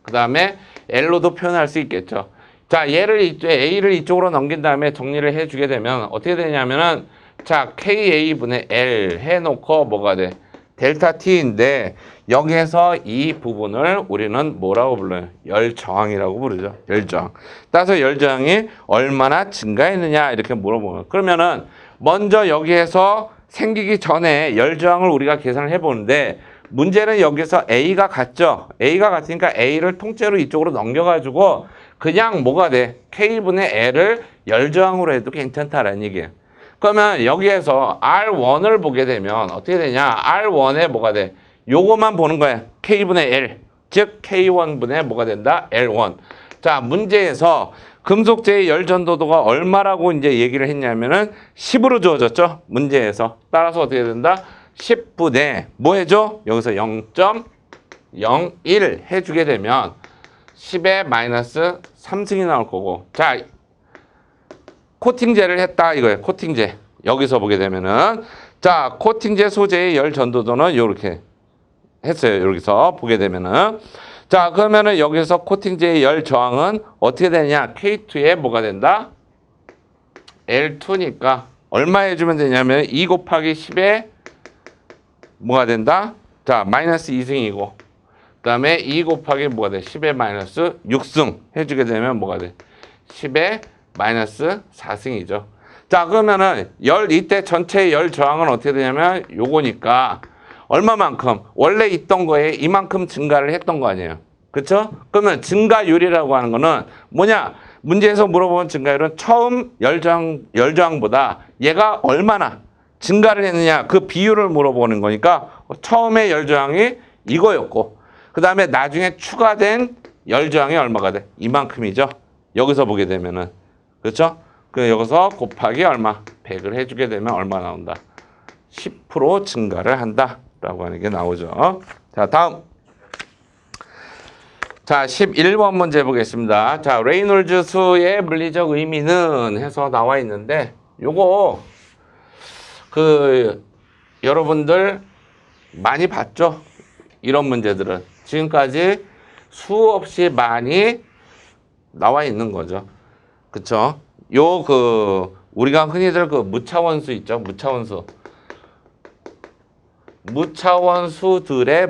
그 다음에 l로도 표현할 수 있겠죠. 자, A를 이쪽으로 넘긴 다음에 정리를 해주게 되면 어떻게 되냐면은, 자, KA분의 L 해놓고 뭐가 돼? 델타 T인데, 여기에서 이 부분을 우리는 뭐라고 불러요? 열저항이라고 부르죠. 열저항. 따라서 열저항이 얼마나 증가했느냐 이렇게 물어보면, 그러면은 먼저 여기에서 생기기 전에 열저항을 우리가 계산을 해보는데, 문제는 여기서 A가 같죠? A가 같으니까 A를 통째로 이쪽으로 넘겨가지고 그냥 뭐가 돼? K분의 L을 열저항으로 해도 괜찮다라는 얘기예요. 그러면 여기에서 R1을 보게 되면 어떻게 되냐? R1에 뭐가 돼? 요거만 보는 거야. K분의 L. 즉 K1분의 뭐가 된다? L1. 자, 문제에서 금속재의 열전도도가 얼마라고 이제 얘기를 했냐면은 10으로 주어졌죠? 문제에서. 따라서 어떻게 된다? 10분의 뭐 해줘? 여기서 0.01 해주게 되면 10의 마이너스 3승이 나올 거고. 자, 코팅제를 했다 이거예요. 코팅제. 여기서 보게 되면은, 자, 코팅제 소재의 열 전도도는 이렇게 했어요. 여기서 보게 되면은, 자, 그러면은 여기서 코팅제의 열 저항은 어떻게 되냐? K2에 뭐가 된다? L2니까 얼마 해주면 되냐면 2 곱하기 10에 뭐가 된다? 자, 마이너스 2승이고, 그 다음에 2 곱하기 뭐가 돼? 10의 마이너스 6승 해주게 되면 뭐가 돼? 10의 마이너스 4승이죠. 자, 그러면은 이때 전체의 열 저항은 어떻게 되냐면 요거니까 얼마만큼? 원래 있던 거에 이만큼 증가를 했던 거 아니에요. 그쵸? 그러면 증가율이라고 하는 거는 뭐냐? 문제에서 물어보는 증가율은 처음 열저항보다 얘가 얼마나 증가를 했느냐, 그 비율을 물어보는 거니까 처음에 열저항이 이거였고, 그 다음에 나중에 추가된 열 저항이 얼마가 돼? 이만큼이죠. 여기서 보게 되면은. 그렇죠? 그 여기서 곱하기 얼마? 100을 해주게 되면 얼마 나온다? 10% 증가를 한다라고 하는 게 나오죠. 자, 다음. 자, 11번 문제 보겠습니다. 자, 레이놀즈 수의 물리적 의미는 해서 나와 있는데 요거 여러분들 많이 봤죠? 이런 문제들은 지금까지 수없이 많이 나와 있는 거죠. 그쵸? 우리가 흔히들 무차원수 있죠? 무차원수들의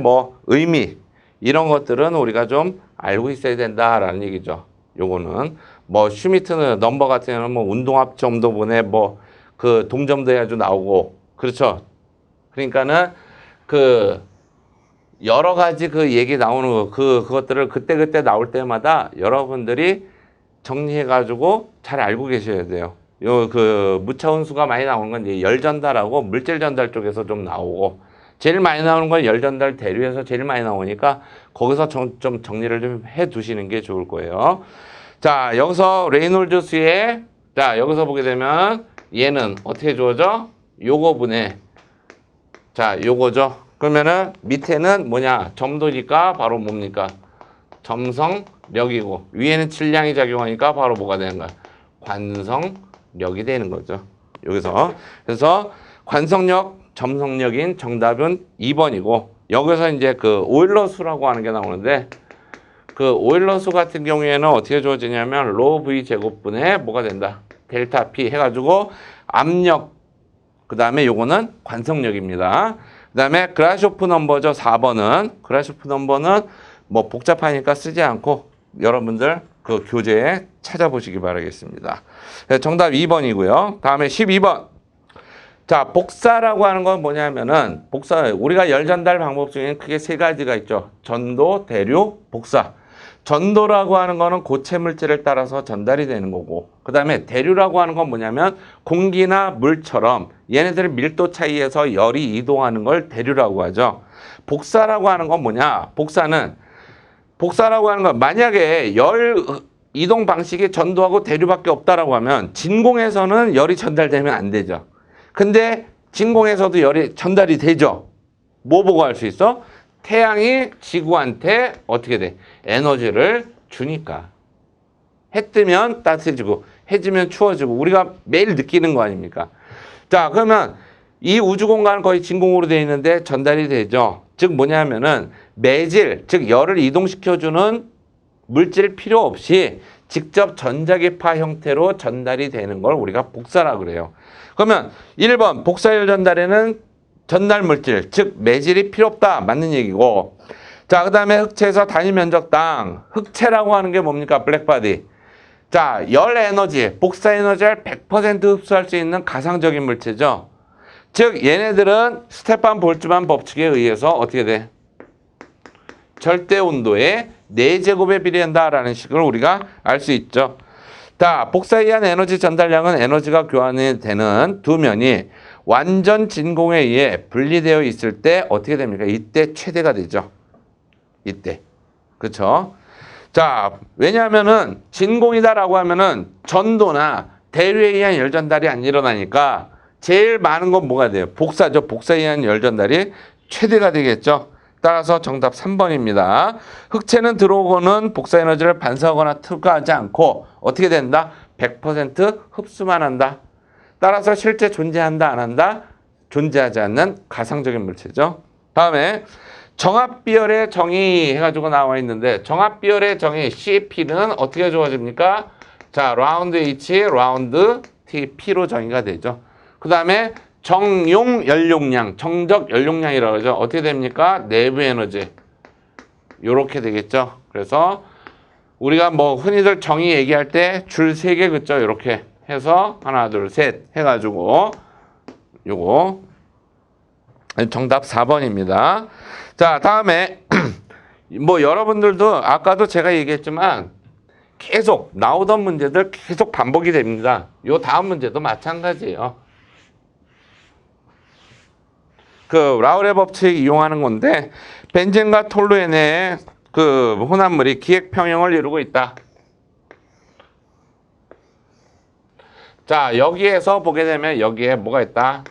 의미 이런 것들은 우리가 좀 알고 있어야 된다라는 얘기죠. 요거는 슈미트 넘버 같은 경우는 운동합 점도분의 동점도 해가지고 나오고 그렇죠. 그러니까는 여러 가지 얘기 나오는 거 그것들을 그때 나올 때마다 여러분들이 정리해가지고 잘 알고 계셔야 돼요. 무차원수가 많이 나오는 건 이제 열 전달하고 물질 전달 쪽에서 좀 나오고 제일 많이 나오는 건 열 전달 대류에서 제일 많이 나오니까 거기서 좀 정리를 좀 해 두시는 게 좋을 거예요. 자, 여기서 레이놀즈 수의 자, 여기서 보게 되면 얘는 어떻게 주어져? 요거분의 자, 요거죠. 그러면은 밑에는 뭐냐? 점도니까 바로 뭡니까? 점성력이고 위에는 질량이 작용하니까 바로 뭐가 되는 거야? 관성력이 되는 거죠. 여기서 그래서 관성력, 점성력인 정답은 2번이고 여기서 이제 오일러 수라고 하는 게 나오는데 오일러 수 같은 경우에는 어떻게 주어지냐면 로 V 제곱분의 뭐가 된다? 델타 P 해가지고 압력 그 다음에 요거는 관성력입니다. 그 다음에 그라쇼프 넘버죠. 4번은 그라쇼프 넘버는 복잡하니까 쓰지 않고 여러분들 교재에 찾아보시기 바라겠습니다. 정답 2번이고요. 다음에 12번. 자, 복사라고 하는 건 뭐냐면은 우리가 열 전달 방법 중에 크게 세 가지가 있죠. 전도, 대류, 복사. 전도라고 하는 거는 고체 물질을 따라서 전달이 되는 거고 그 다음에 대류라고 하는 건 뭐냐면 공기나 물처럼 얘네들 밀도 차이에서 열이 이동하는 걸 대류라고 하죠. 복사라고 하는 건 뭐냐? 복사라고 하는 건 만약에 열 이동 방식이 전도하고 대류밖에 없다라고 하면 진공에서는 열이 전달되면 안 되죠. 근데 진공에서도 열이 전달이 되죠. 뭐 보고 할 수 있어? 태양이 지구한테 어떻게 돼? 에너지를 주니까. 해 뜨면 따뜻해지고 해 지면 추워지고 우리가 매일 느끼는 거 아닙니까? 자, 그러면 이 우주 공간은 거의 진공으로 되어 있는데 전달이 되죠. 즉 뭐냐면은 매질, 즉 열을 이동시켜주는 물질 필요 없이 직접 전자기파 형태로 전달이 되는 걸 우리가 복사라고 그래요. 그러면 1번 복사열 전달에는 전달 물질, 즉 매질이 필요 없다. 맞는 얘기고. 자, 그 다음에 흑체에서 단위 면적당. 흑체라고 하는 게 뭡니까? 블랙바디. 자, 열 에너지, 복사 에너지를 100% 흡수할 수 있는 가상적인 물체죠. 즉 얘네들은 스테판 볼츠만 법칙에 의해서 어떻게 돼? 절대 온도의 4제곱에 비례한다라는 식으로 우리가 알 수 있죠. 자, 복사에 의한 에너지 전달량은 에너지가 교환이 되는 두 면이 완전 진공에 의해 분리되어 있을 때 어떻게 됩니까? 이때 최대가 되죠. 이때. 그렇죠? 자, 왜냐하면은 진공이다라고 하면은 전도나 대류에 의한 열 전달이 안 일어나니까 제일 많은 건 뭐가 돼요? 복사죠. 복사에 의한 열 전달이 최대가 되겠죠. 따라서 정답 3번입니다. 흑체는 들어오고는 복사 에너지를 반사하거나 투과하지 않고 어떻게 된다? 100% 흡수만 한다. 따라서 실제 존재한다, 안 한다? 존재하지 않는 가상적인 물체죠. 다음에 정합비열의 정의 해가지고 나와 있는데 정합비열의 정의 CP는 어떻게 주어집니까? 자, 라운드 H, 라운드 T, P로 정의가 되죠. 그 다음에 정용 연용량, 정적 연용량이라고 그러죠. 어떻게 됩니까? 내부 에너지. 요렇게 되겠죠. 그래서 우리가 흔히들 정의 얘기할 때 줄 3개 긋죠. 요렇게 해서 하나, 둘, 셋 해가지고 요거 정답 4번입니다. 자, 다음에 여러분들도 아까도 제가 얘기했지만 계속 나오던 문제들 계속 반복이 됩니다. 요 다음 문제도 마찬가지예요. 라울의 법칙 이용하는 건데 벤젠과 톨루엔의 그 혼합물이 기획평형을 이루고 있다. 자, 여기에서 보게 되면 여기에 뭐가 있다?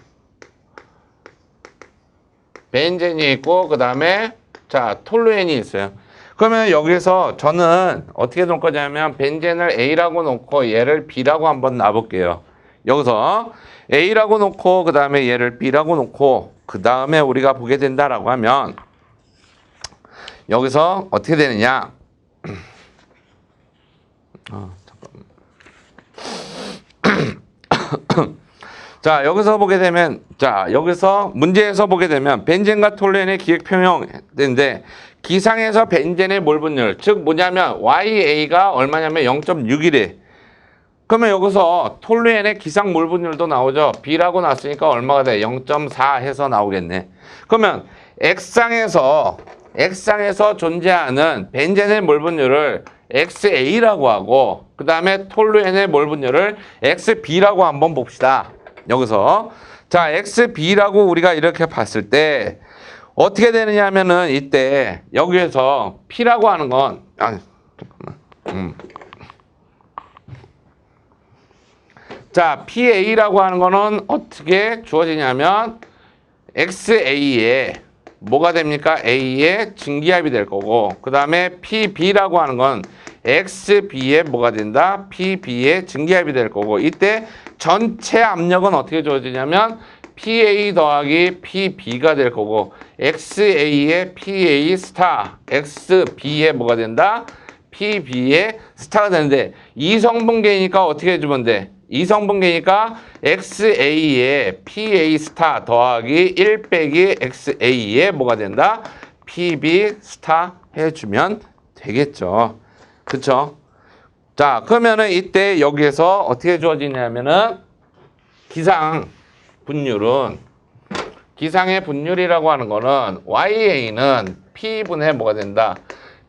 벤젠이 있고 그 다음에 자 톨루엔이 있어요. 그러면 여기서 저는 어떻게 놓을 거냐면 벤젠을 A라고 놓고 얘를 B라고 한번 놔볼게요. 여기서 A라고 놓고 그 다음에 얘를 B라고 놓고 그 다음에 우리가 보게 된다라고 하면 여기서 어떻게 되느냐? 자, 여기서 보게 되면, 자, 여기서 문제에서 보게 되면 벤젠과 톨루엔의 기획평형인데 기상에서 벤젠의 몰 분율, 즉 뭐냐면 YA가 얼마냐면 0.6이래. 그러면 여기서 톨루엔의 기상 몰 분율도 나오죠. B라고 났으니까 얼마가 돼? 0.4 해서 나오겠네. 그러면 X상에서 존재하는 벤젠의 몰 분율을 XA라고 하고 그 다음에 톨루엔의 몰 분율을 XB라고 한번 봅시다. 여기서 자 XB라고 우리가 이렇게 봤을 때 어떻게 되느냐 하면은 이때 여기에서 P라고 하는 건 자 PA라고 하는 거는 어떻게 주어지냐면 XA에 뭐가 됩니까? A의 증기압이 될 거고 그 다음에 PB라고 하는 건 XB에 뭐가 된다? PB의 증기압이 될 거고 이때 전체 압력은 어떻게 주어지냐면 PA 더하기 PB가 될 거고 XA의 PA 스타 XB에 뭐가 된다? PB의 스타가 되는데 이성분계니까 어떻게 해주면 돼? 이성분계니까 XA의 PA 스타 더하기 1 빼기 XA의 뭐가 된다? PB 스타 해주면 되겠죠. 그쵸? 자, 그러면은 이때 여기에서 어떻게 주어지냐면은 기상 분율은 기상의 분율이라고 하는 거는 YA는 P분의 뭐가 된다?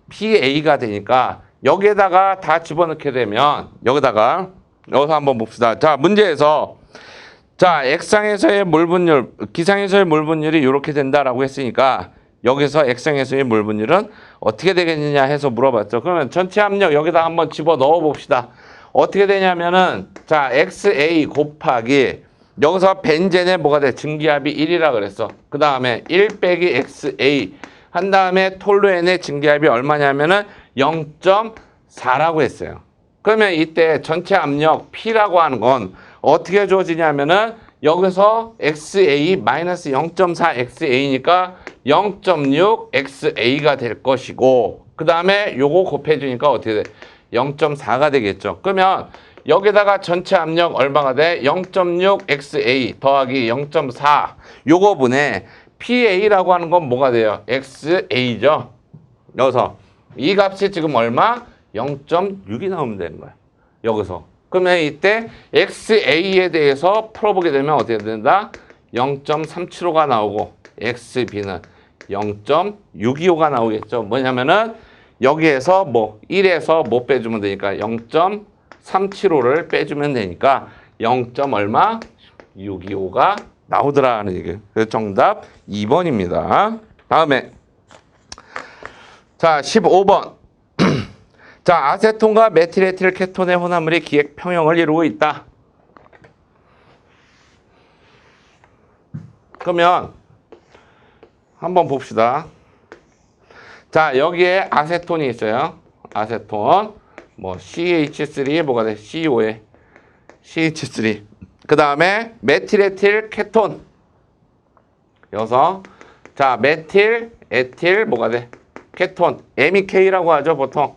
PA가 되니까 여기에다가 다 집어넣게 되면 여기서 한번 봅시다. 자, 문제에서 자, X상에서의 몰 분율, 기상에서의 몰 분율이 이렇게 된다라고 했으니까 여기서 X상에서의 몰 분율은 어떻게 되겠느냐 해서 물어봤죠. 그러면 전체 압력 여기다 한번 집어 넣어 봅시다. 어떻게 되냐면은 자, XA 곱하기 여기서 벤젠의 뭐가 돼? 증기압이 1이라 그랬어. 그 다음에 1 빼기 XA 한 다음에 톨루엔의 증기압이 얼마냐면은 0.4라고 했어요. 그러면 이때 전체 압력 P라고 하는 건 어떻게 주어지냐면은 여기서 XA-0.4 XA니까 0.6 XA가 될 것이고 그 다음에 요거 곱해주니까 어떻게 돼? 0.4가 되겠죠. 그러면 여기다가 전체 압력 얼마가 돼? 0.6 XA 더하기 0.4 요거 분에 PA라고 하는 건 뭐가 돼요? XA죠. 여기서 이 값이 지금 얼마? 0.6이 나오면 되는 거야. 여기서. 그러면 이때 XA에 대해서 풀어보게 되면 어떻게 된다? 0.375가 나오고 XB는 0.625가 나오겠죠. 뭐냐면은 여기에서 뭐 1에서 뭐 빼주면 되니까 0.375를 빼주면 되니까 0. 얼마? 625가 나오더라는 얘기예요. 그래서 정답 2번입니다. 다음에 자 15번 자 아세톤과 메틸에틸 케톤의 혼합물이 기획 평형을 이루고 있다. 그러면 한번 봅시다. 자 여기에 아세톤이 있어요. 아세톤 뭐 CH3에 뭐가 돼? CO에 CH3 그 다음에 메틸에틸 케톤 여기서 자 메틸 에틸 뭐가 돼? 케톤 MEK라고 하죠 보통.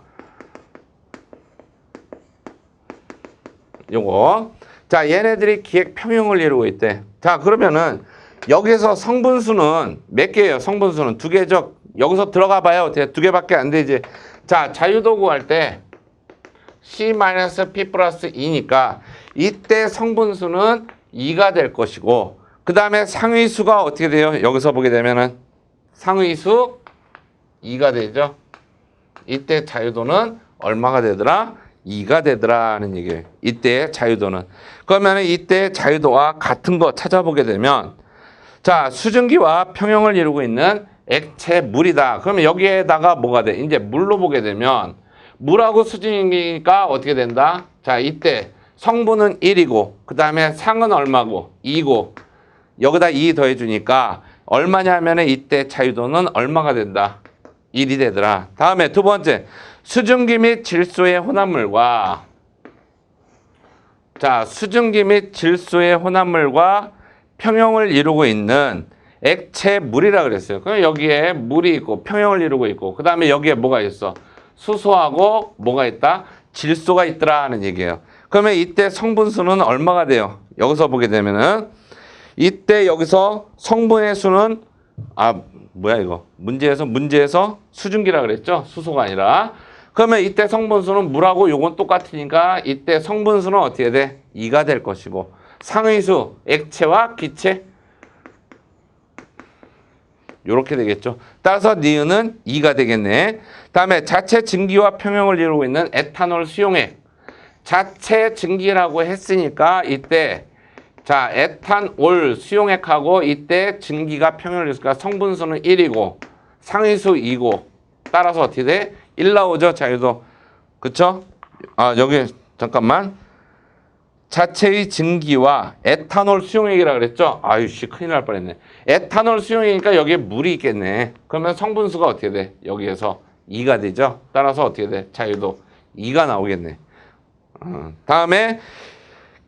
요거 자 얘네들이 기획 평형을 이루고 있대. 자 그러면은 여기서 성분수는 몇 개예요? 성분수는 2개죠. 여기서 들어가 봐요. 어떻게 2개밖에 안 되지. 자 자유도 구할 때 C-P 플러스 2니까 이때 성분수는 2가 될 것이고 그 다음에 상위수가 어떻게 돼요? 여기서 보게 되면은 상위수 2가 되죠. 이때 자유도는 얼마가 되더라? 2가 되더라는 얘기예요. 이때 자유도는. 그러면 이때 자유도와 같은 거 찾아보게 되면 자 수증기와 평형을 이루고 있는 액체 물이다. 그러면 여기에다가 뭐가 돼? 이제 물로 보게 되면 물하고 수증기니까 어떻게 된다? 자, 이때 성분은 1이고 그 다음에 상은 얼마고? 2고 여기다 2 더해주니까 얼마냐면은 이때 자유도는 얼마가 된다? 1이 되더라. 다음에 두 번째, 수증기 및 질소의 혼합물과 자, 수증기 및 질소의 혼합물과 평형을 이루고 있는 액체 물이라 그랬어요. 그럼 여기에 물이 있고 평형을 이루고 있고 그 다음에 여기에 뭐가 있어? 수소하고 뭐가 있다? 질소가 있더라 하는 얘기예요. 그러면 이때 성분수는 얼마가 돼요? 여기서 보게 되면은 이때 여기서 성분의 수는 뭐야 이거 문제에서 수증기라 그랬죠? 수소가 아니라. 그러면 이때 성분수는 물하고 요건 똑같으니까 이때 성분수는 어떻게 돼? 2가 될 것이고 상위수 액체와 기체 요렇게 되겠죠. 따라서 니은은 2가 되겠네. 다음에 자체 증기와 평형을 이루고 있는 에탄올 수용액. 자체 증기라고 했으니까 이때 자 에탄올 수용액하고 이때 증기가 평형을 이루니까 성분수는 1이고 상위수 2고 따라서 어떻게 돼? 1 나오죠. 자유도. 그쵸? 여기 잠깐만. 자체의 증기와 에탄올 수용액이라 그랬죠? 아유씨 큰일 날 뻔했네. 에탄올 수용액이니까 여기에 물이 있겠네. 그러면 성분수가 어떻게 돼? 여기에서 2가 되죠? 따라서 어떻게 돼? 자유도 2가 나오겠네. 다음에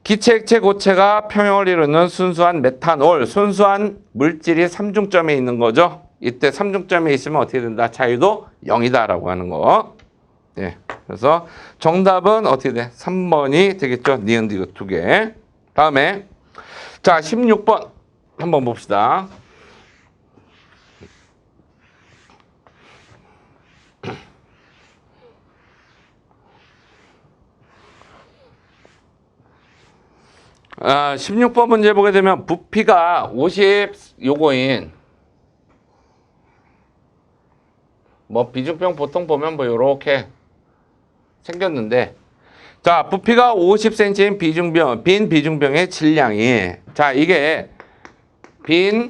기체, 액체, 고체가 평형을 이루는 순수한 메탄올, 순수한 물질이 삼중점에 있는 거죠. 이때 삼중점에 있으면 어떻게 된다? 자유도 0이다라고 하는 거. 네. 그래서 정답은 어떻게 돼? 3번이 되겠죠. 니은 디귿 두 개. 다음에 자 16번 한번 봅시다. 아, 16번 문제 보게 되면 부피가 50 요거인 뭐 비중병 보통 보면 뭐 요렇게 생겼는데 자 부피가 50cm인 비중병 빈 비중병의 질량이 자 이게 빈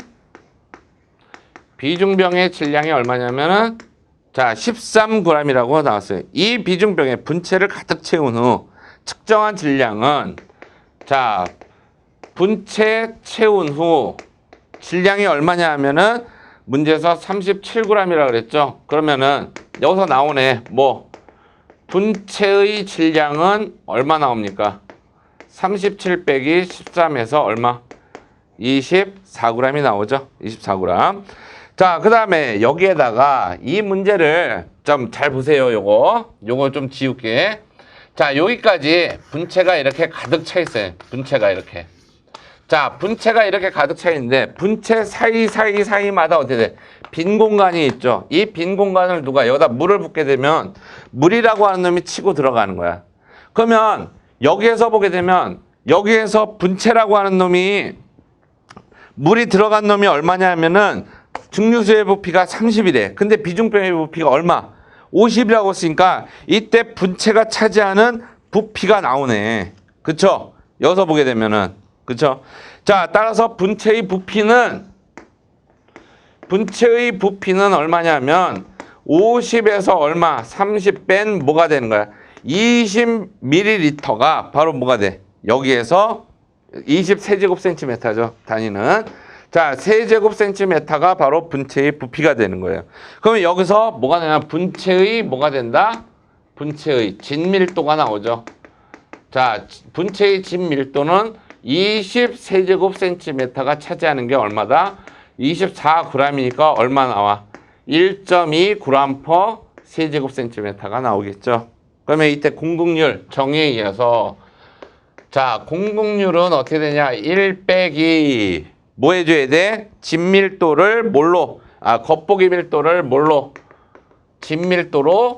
비중병의 질량이 얼마냐면은 자 13g이라고 나왔어요. 이 비중병에 분체를 가득 채운 후 측정한 질량은 자 분체 채운 후 질량이 얼마냐 하면은 문제에서 37g이라고 그랬죠. 그러면은 여기서 나오네 뭐 분체의 질량은 얼마 나옵니까? 37 빼기 13에서 얼마? 24g이 나오죠. 24g. 자, 그 다음에 여기에다가 이 문제를 좀 잘 보세요. 요거 좀 지울게. 자, 여기까지 분체가 이렇게 가득 차 있어요. 분체가 이렇게. 자, 분체가 이렇게 가득 차 있는데 분체 사이마다 어떻게 돼? 빈 공간이 있죠. 이 빈 공간을 누가 여기다 물을 붓게 되면 물이라고 하는 놈이 치고 들어가는 거야. 그러면 여기에서 보게 되면 여기에서 분체라고 하는 놈이 물이 들어간 놈이 얼마냐 하면은 증류수의 부피가 30이래. 근데 비중병의 부피가 얼마? 50이라고 했으니까 이때 분체가 차지하는 부피가 나오네. 그쵸? 여기서 보게 되면은 그쵸? 자, 따라서 분체의 부피는 얼마냐면 50에서 얼마? 30 뺀 뭐가 되는 거야? 20ml가 바로 뭐가 돼? 여기에서 20 세제곱센티미터죠. 단위는. 자, 세제곱센티미터가 바로 분체의 부피가 되는 거예요. 그러면 여기서 뭐가 되냐? 분체의 뭐가 된다? 분체의 진밀도가 나오죠. 자, 분체의 진밀도는 20 세제곱센티미터가 차지하는 게 얼마다? 24g이니까 얼마 나와? 1.2g per 세제곱센티미터가 나오겠죠. 그러면 이때 공급률 정의에 의해서 자 공급률은 어떻게 되냐? 1 빼기 뭐 해줘야 돼? 진밀도를 뭘로? 겉보기 밀도를 뭘로? 진밀도로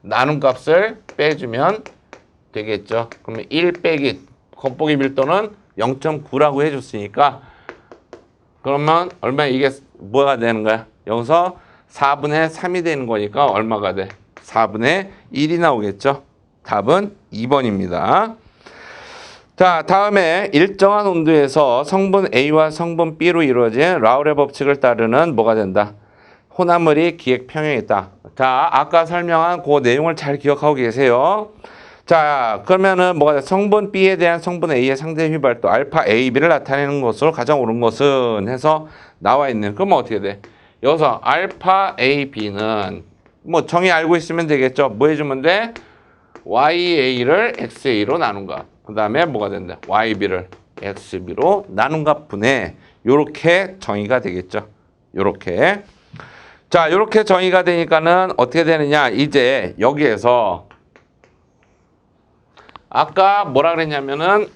나눈 값을 빼주면 되겠죠. 그러면 1 빼기 겉보기 밀도는 0.9라고 해줬으니까 그러면 얼마 이게 뭐가 되는 거야? 여기서 4분의 3이 되는 거니까 얼마가 돼? 4분의 1이 나오겠죠. 답은 2번입니다. 자, 다음에 일정한 온도에서 성분 A와 성분 B로 이루어진 라우레 법칙을 따르는 뭐가 된다? 혼합물이 기액평형이다. 자, 아까 설명한 그 내용을 잘 기억하고 계세요. 자, 그러면은 뭐가 돼? 성분 B에 대한 성분 A의 상대 휘발도 알파 A, B를 나타내는 것으로 가장 옳은 것은 해서 나와 있는. 그러면 어떻게 돼? 여기서 알파 A, B는 뭐 정의 알고 있으면 되겠죠. 뭐 해주면 돼? YA를 XA로 나눈 것. 그 다음에 뭐가 된다? YB를 XB로 나눈 값분에 요렇게 정의가 되겠죠. 요렇게. 자, 요렇게 정의가 되니까는 어떻게 되느냐? 이제 여기에서 아까 뭐라 그랬냐면은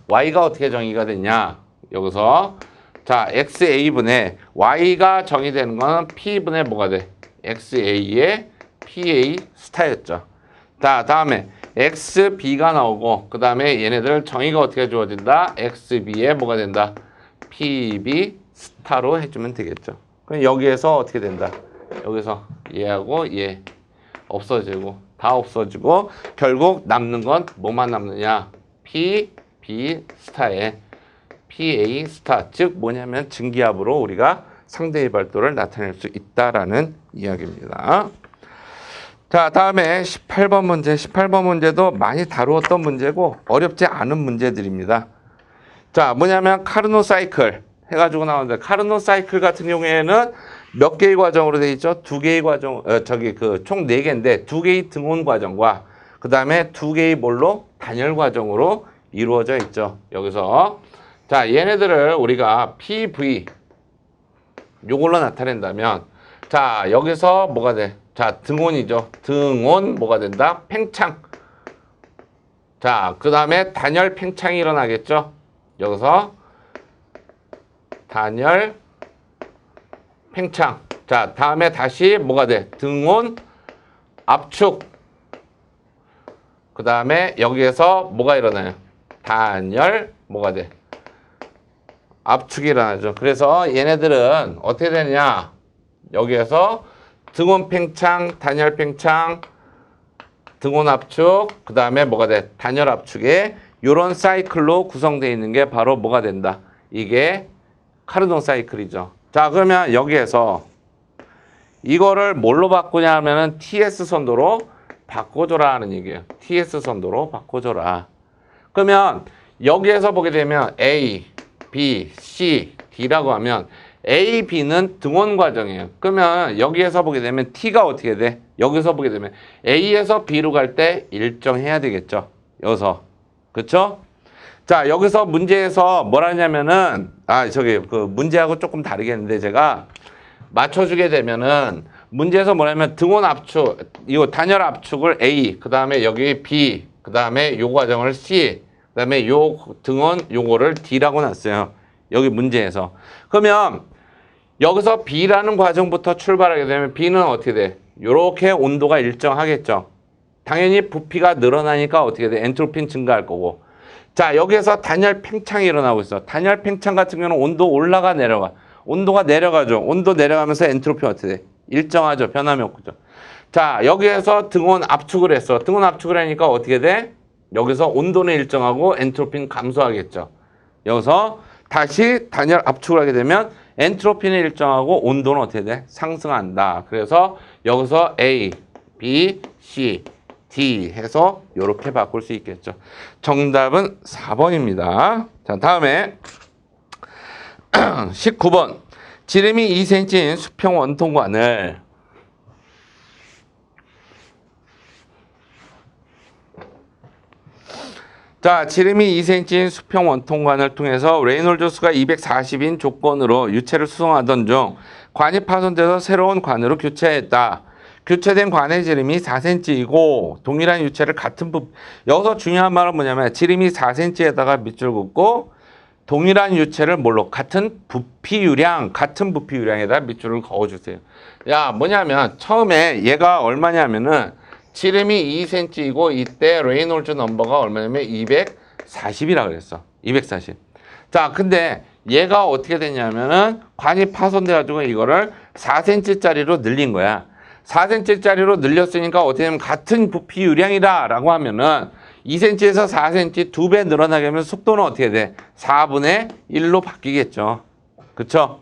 Y가 어떻게 정의가 됐냐? 여기서 자, XA분의 Y가 정의되는 거는 P분의 뭐가 돼? XA의 PA 스타였죠. 자, 다음에 XB가 나오고 그 다음에 얘네들 정의가 어떻게 주어진다? XB에 뭐가 된다? PB 스타로 해주면 되겠죠. 그럼 여기에서 어떻게 된다? 여기서 얘하고 얘 없어지고 다 없어지고 결국 남는 건 뭐만 남느냐? PB 스타에 PA 스타, 즉 뭐냐면 증기압으로 우리가 상대 휘발도를 나타낼 수 있다라는 이야기입니다. 자, 다음에 18번 문제. 18번 문제도 많이 다루었던 문제고 어렵지 않은 문제들입니다. 자, 뭐냐면 카르노 사이클 해가지고 나오는데 카르노 사이클 같은 경우에는 몇 개의 과정으로 되어 있죠? 두 개의 과정, 총 4개인데 두 개의 등온 과정과 그 다음에 두 개의 뭘로? 단열 과정으로 이루어져 있죠. 여기서 자, 얘네들을 우리가 PV 요걸로 나타낸다면 자, 여기서 뭐가 돼? 자, 등온이죠. 등온 뭐가 된다? 팽창. 자, 그 다음에 단열 팽창이 일어나겠죠. 여기서 단열 팽창. 자, 다음에 다시 뭐가 돼? 등온 압축. 그 다음에 여기에서 뭐가 일어나요? 단열 뭐가 돼? 압축이 일어나죠. 그래서 얘네들은 어떻게 되느냐? 여기에서 등온 팽창, 단열 팽창, 등온 압축, 그 다음에 뭐가 돼? 단열 압축에 이런 사이클로 구성되어 있는 게 바로 뭐가 된다? 이게 카르노 사이클이죠. 자, 그러면 여기에서 이거를 뭘로 바꾸냐 하면은 TS 선도로 바꿔줘라 하는 얘기예요. TS 선도로 바꿔줘라. 그러면 여기에서 보게 되면 A, B, C, D라고 하면 A, B는 등온 과정이에요. 그러면 여기에서 보게 되면 T가 어떻게 돼? 여기서 보게 되면 A에서 B로 갈 때 일정해야 되겠죠. 여기서. 그쵸? 자, 여기서 문제에서 뭐라 하냐면은, 문제하고 조금 다르겠는데 제가 맞춰주게 되면은 문제에서 뭐냐면 등온 압축, 이거 단열 압축을 A, 그 다음에 여기 B, 그 다음에 요 과정을 C, 그 다음에 요 등원 요거를 D라고 놨어요. 여기 문제에서. 그러면 여기서 B라는 과정부터 출발하게 되면 B는 어떻게 돼? 요렇게 온도가 일정하겠죠. 당연히 부피가 늘어나니까 어떻게 돼? 엔트로피는 증가할 거고. 자, 여기에서 단열 팽창이 일어나고 있어. 단열 팽창 같은 경우는 온도 올라가 내려가. 온도가 내려가죠. 온도 내려가면서 엔트로피는 어떻게 돼? 일정하죠. 변함이 없죠. 자, 여기에서 등온 압축을 했어. 등온 압축을 하니까 어떻게 돼? 여기서 온도는 일정하고 엔트로피는 감소하겠죠. 여기서 다시 단열 압축을 하게 되면 엔트로피는 일정하고 온도는 어떻게 돼? 상승한다. 그래서 여기서 A, B, C, D 해서 이렇게 바꿀 수 있겠죠. 정답은 4번입니다. 자, 다음에 19번. 지름이 2cm인 수평 원통관을 자, 지름이 2cm인 수평 원통관을 통해서 레이놀드 수가 240인 조건으로 유체를 수송하던 중 관이 파손돼서 새로운 관으로 교체했다. 교체된 관의 지름이 4cm이고 동일한 유체를 같은 여기서 중요한 말은 뭐냐면 지름이 4cm에다가 밑줄 긋고 동일한 유체를 뭘로? 같은 부피 유량에다 밑줄을 그어주세요. 야, 뭐냐면 처음에 얘가 얼마냐면은 지름이 2cm이고 이때 레이놀즈 넘버가 얼마냐면 240이라 그랬어. 240. 자, 근데 얘가 어떻게 됐냐면은 관이 파손돼 가지고 이거를 4cm짜리로 늘린 거야. 4cm짜리로 늘렸으니까 어떻게 되면 같은 부피 유량이다라고 하면은 2cm에서 4cm 2배 늘어나게 하면 속도는 어떻게 돼? 4분의 1로 바뀌겠죠. 그쵸?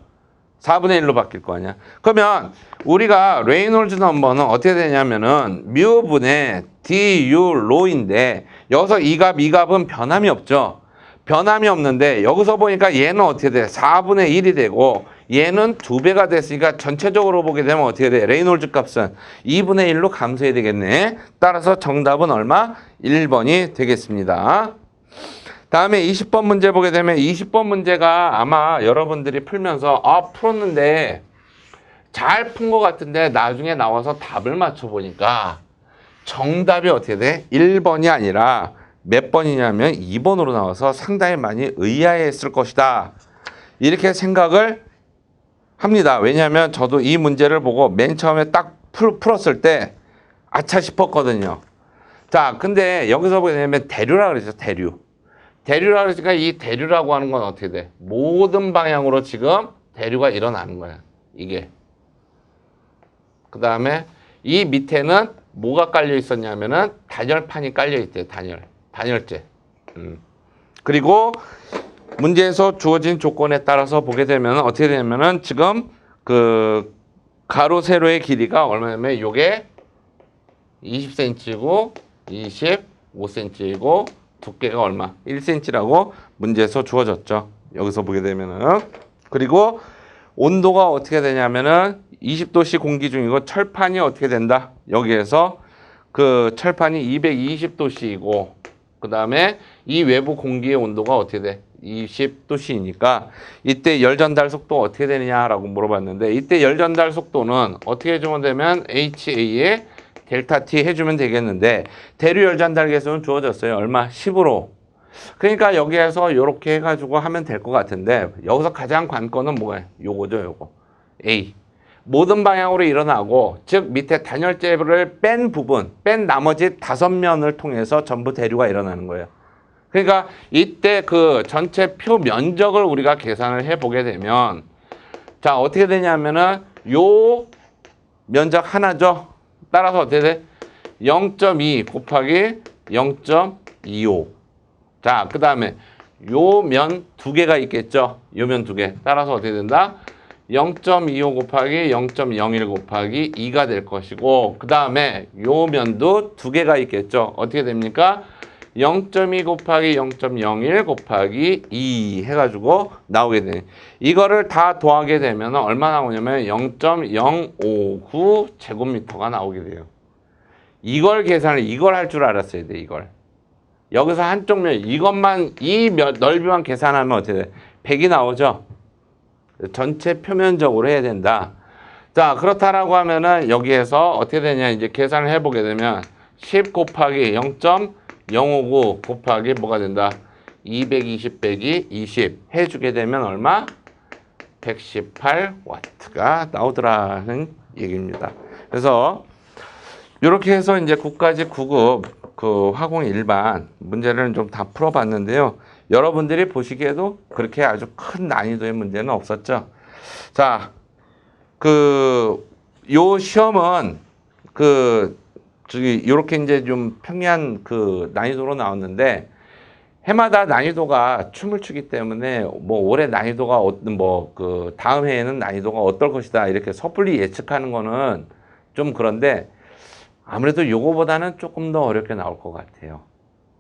4분의 1로 바뀔 거 아니야. 그러면 우리가 레이놀즈 넘버는 어떻게 되냐면은 뮤분의 du 로인데 여기서 이 값은 변함이 없죠. 변함이 없는데 여기서 보니까 얘는 어떻게 돼? 4분의 1이 되고 얘는 2배가 됐으니까 전체적으로 보게 되면 어떻게 돼? 레이놀즈 값은 2분의 1로 감소해야 되겠네. 따라서 정답은 얼마? 1번이 되겠습니다. 다음에 20번 문제 보게 되면 20번 문제가 아마 여러분들이 풀면서 풀었는데 잘 푼 것 같은데 나중에 나와서 답을 맞춰보니까 정답이 어떻게 돼? 1번이 아니라 몇 번이냐면 2번으로 나와서 상당히 많이 의아해했을 것이다. 이렇게 생각을 합니다. 왜냐하면 저도 이 문제를 보고 맨 처음에 딱 풀었을 때 아차 싶었거든요. 자, 근데 여기서 보게 되면 대류라 그러죠. 대류라 그러니까 이 대류라고 하는 건 어떻게 돼? 모든 방향으로 지금 대류가 일어나는 거야. 이게. 그 다음에 이 밑에는 뭐가 깔려 있었냐면은 단열판이 깔려 있대요. 단열재. 그리고 문제에서 주어진 조건에 따라서 보게 되면 어떻게 되냐면은 지금 그 가로 세로의 길이가 얼마냐면 요게 20cm고 25cm이고 두께가 얼마? 1cm라고 문제에서 주어졌죠. 여기서 보게 되면은. 그리고 온도가 어떻게 되냐면은 20도씨 공기 중이고 철판이 어떻게 된다? 여기에서 그 철판이 220도씨이고 그 다음에 이 외부 공기의 온도가 어떻게 돼? 20도씨이니까 이때 열 전달 속도 어떻게 되느냐라고 물어봤는데 이때 열 전달 속도는 어떻게 해주면 되면 HA에 델타 T 해주면 되겠는데 대류 열 전달 계수는 주어졌어요. 얼마? 10으로. 그러니까 여기에서 이렇게 해가지고 하면 될 것 같은데 여기서 가장 관건은 뭐예요? 요거죠, 요거. A. 모든 방향으로 일어나고 즉 밑에 단열재를 뺀 나머지 5면을 통해서 전부 대류가 일어나는 거예요. 그러니까 이때 그 전체 표 면적을 우리가 계산을 해보게 되면 자 어떻게 되냐면은 요 면적 하나죠. 따라서 어떻게 돼? 0.2 곱하기 0.25. 자, 그 다음에 요 면 2개가 있겠죠. 요 면 2개. 따라서 어떻게 된다? 0.25 곱하기 0.01 곱하기 2가 될 것이고 그 다음에 요 면도 2개가 있겠죠. 어떻게 됩니까? 0.2 곱하기 0.01 곱하기 2 해가지고 나오게 돼. 이거를 다 더하게 되면 얼마 나오냐면 0.059 제곱미터가 나오게 돼요. 이걸 할 줄 알았어야 돼, 이걸. 여기서 한쪽 면, 이것만, 넓이만 계산하면 어떻게 돼? 100이 나오죠? 전체 표면적으로 해야 된다. 자, 그렇다라고 하면은 여기에서 어떻게 되냐, 이제 계산을 해보게 되면 10 곱하기 0.059 곱하기 뭐가 된다? 220 빼기 20 해주게 되면 얼마? 118W가 나오더라는 얘기입니다. 그래서 이렇게 해서 이제 9까지 9급 그 화공 일반 문제를 좀 다 풀어봤는데요. 여러분들이 보시기에도 그렇게 아주 큰 난이도의 문제는 없었죠. 자, 요 시험은 요렇게 이제 좀 평이한 그 난이도로 나왔는데 해마다 난이도가 춤을 추기 때문에 뭐 올해 난이도가 다음 해에는 난이도가 어떨 것이다 이렇게 섣불리 예측하는 거는 좀 그런데 아무래도 요거보다는 조금 더 어렵게 나올 것 같아요.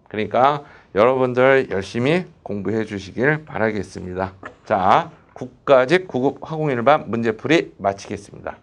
그러니까 여러분들 열심히 공부해 주시길 바라겠습니다. 자, 9까지 9급 화공일반 문제풀이 마치겠습니다.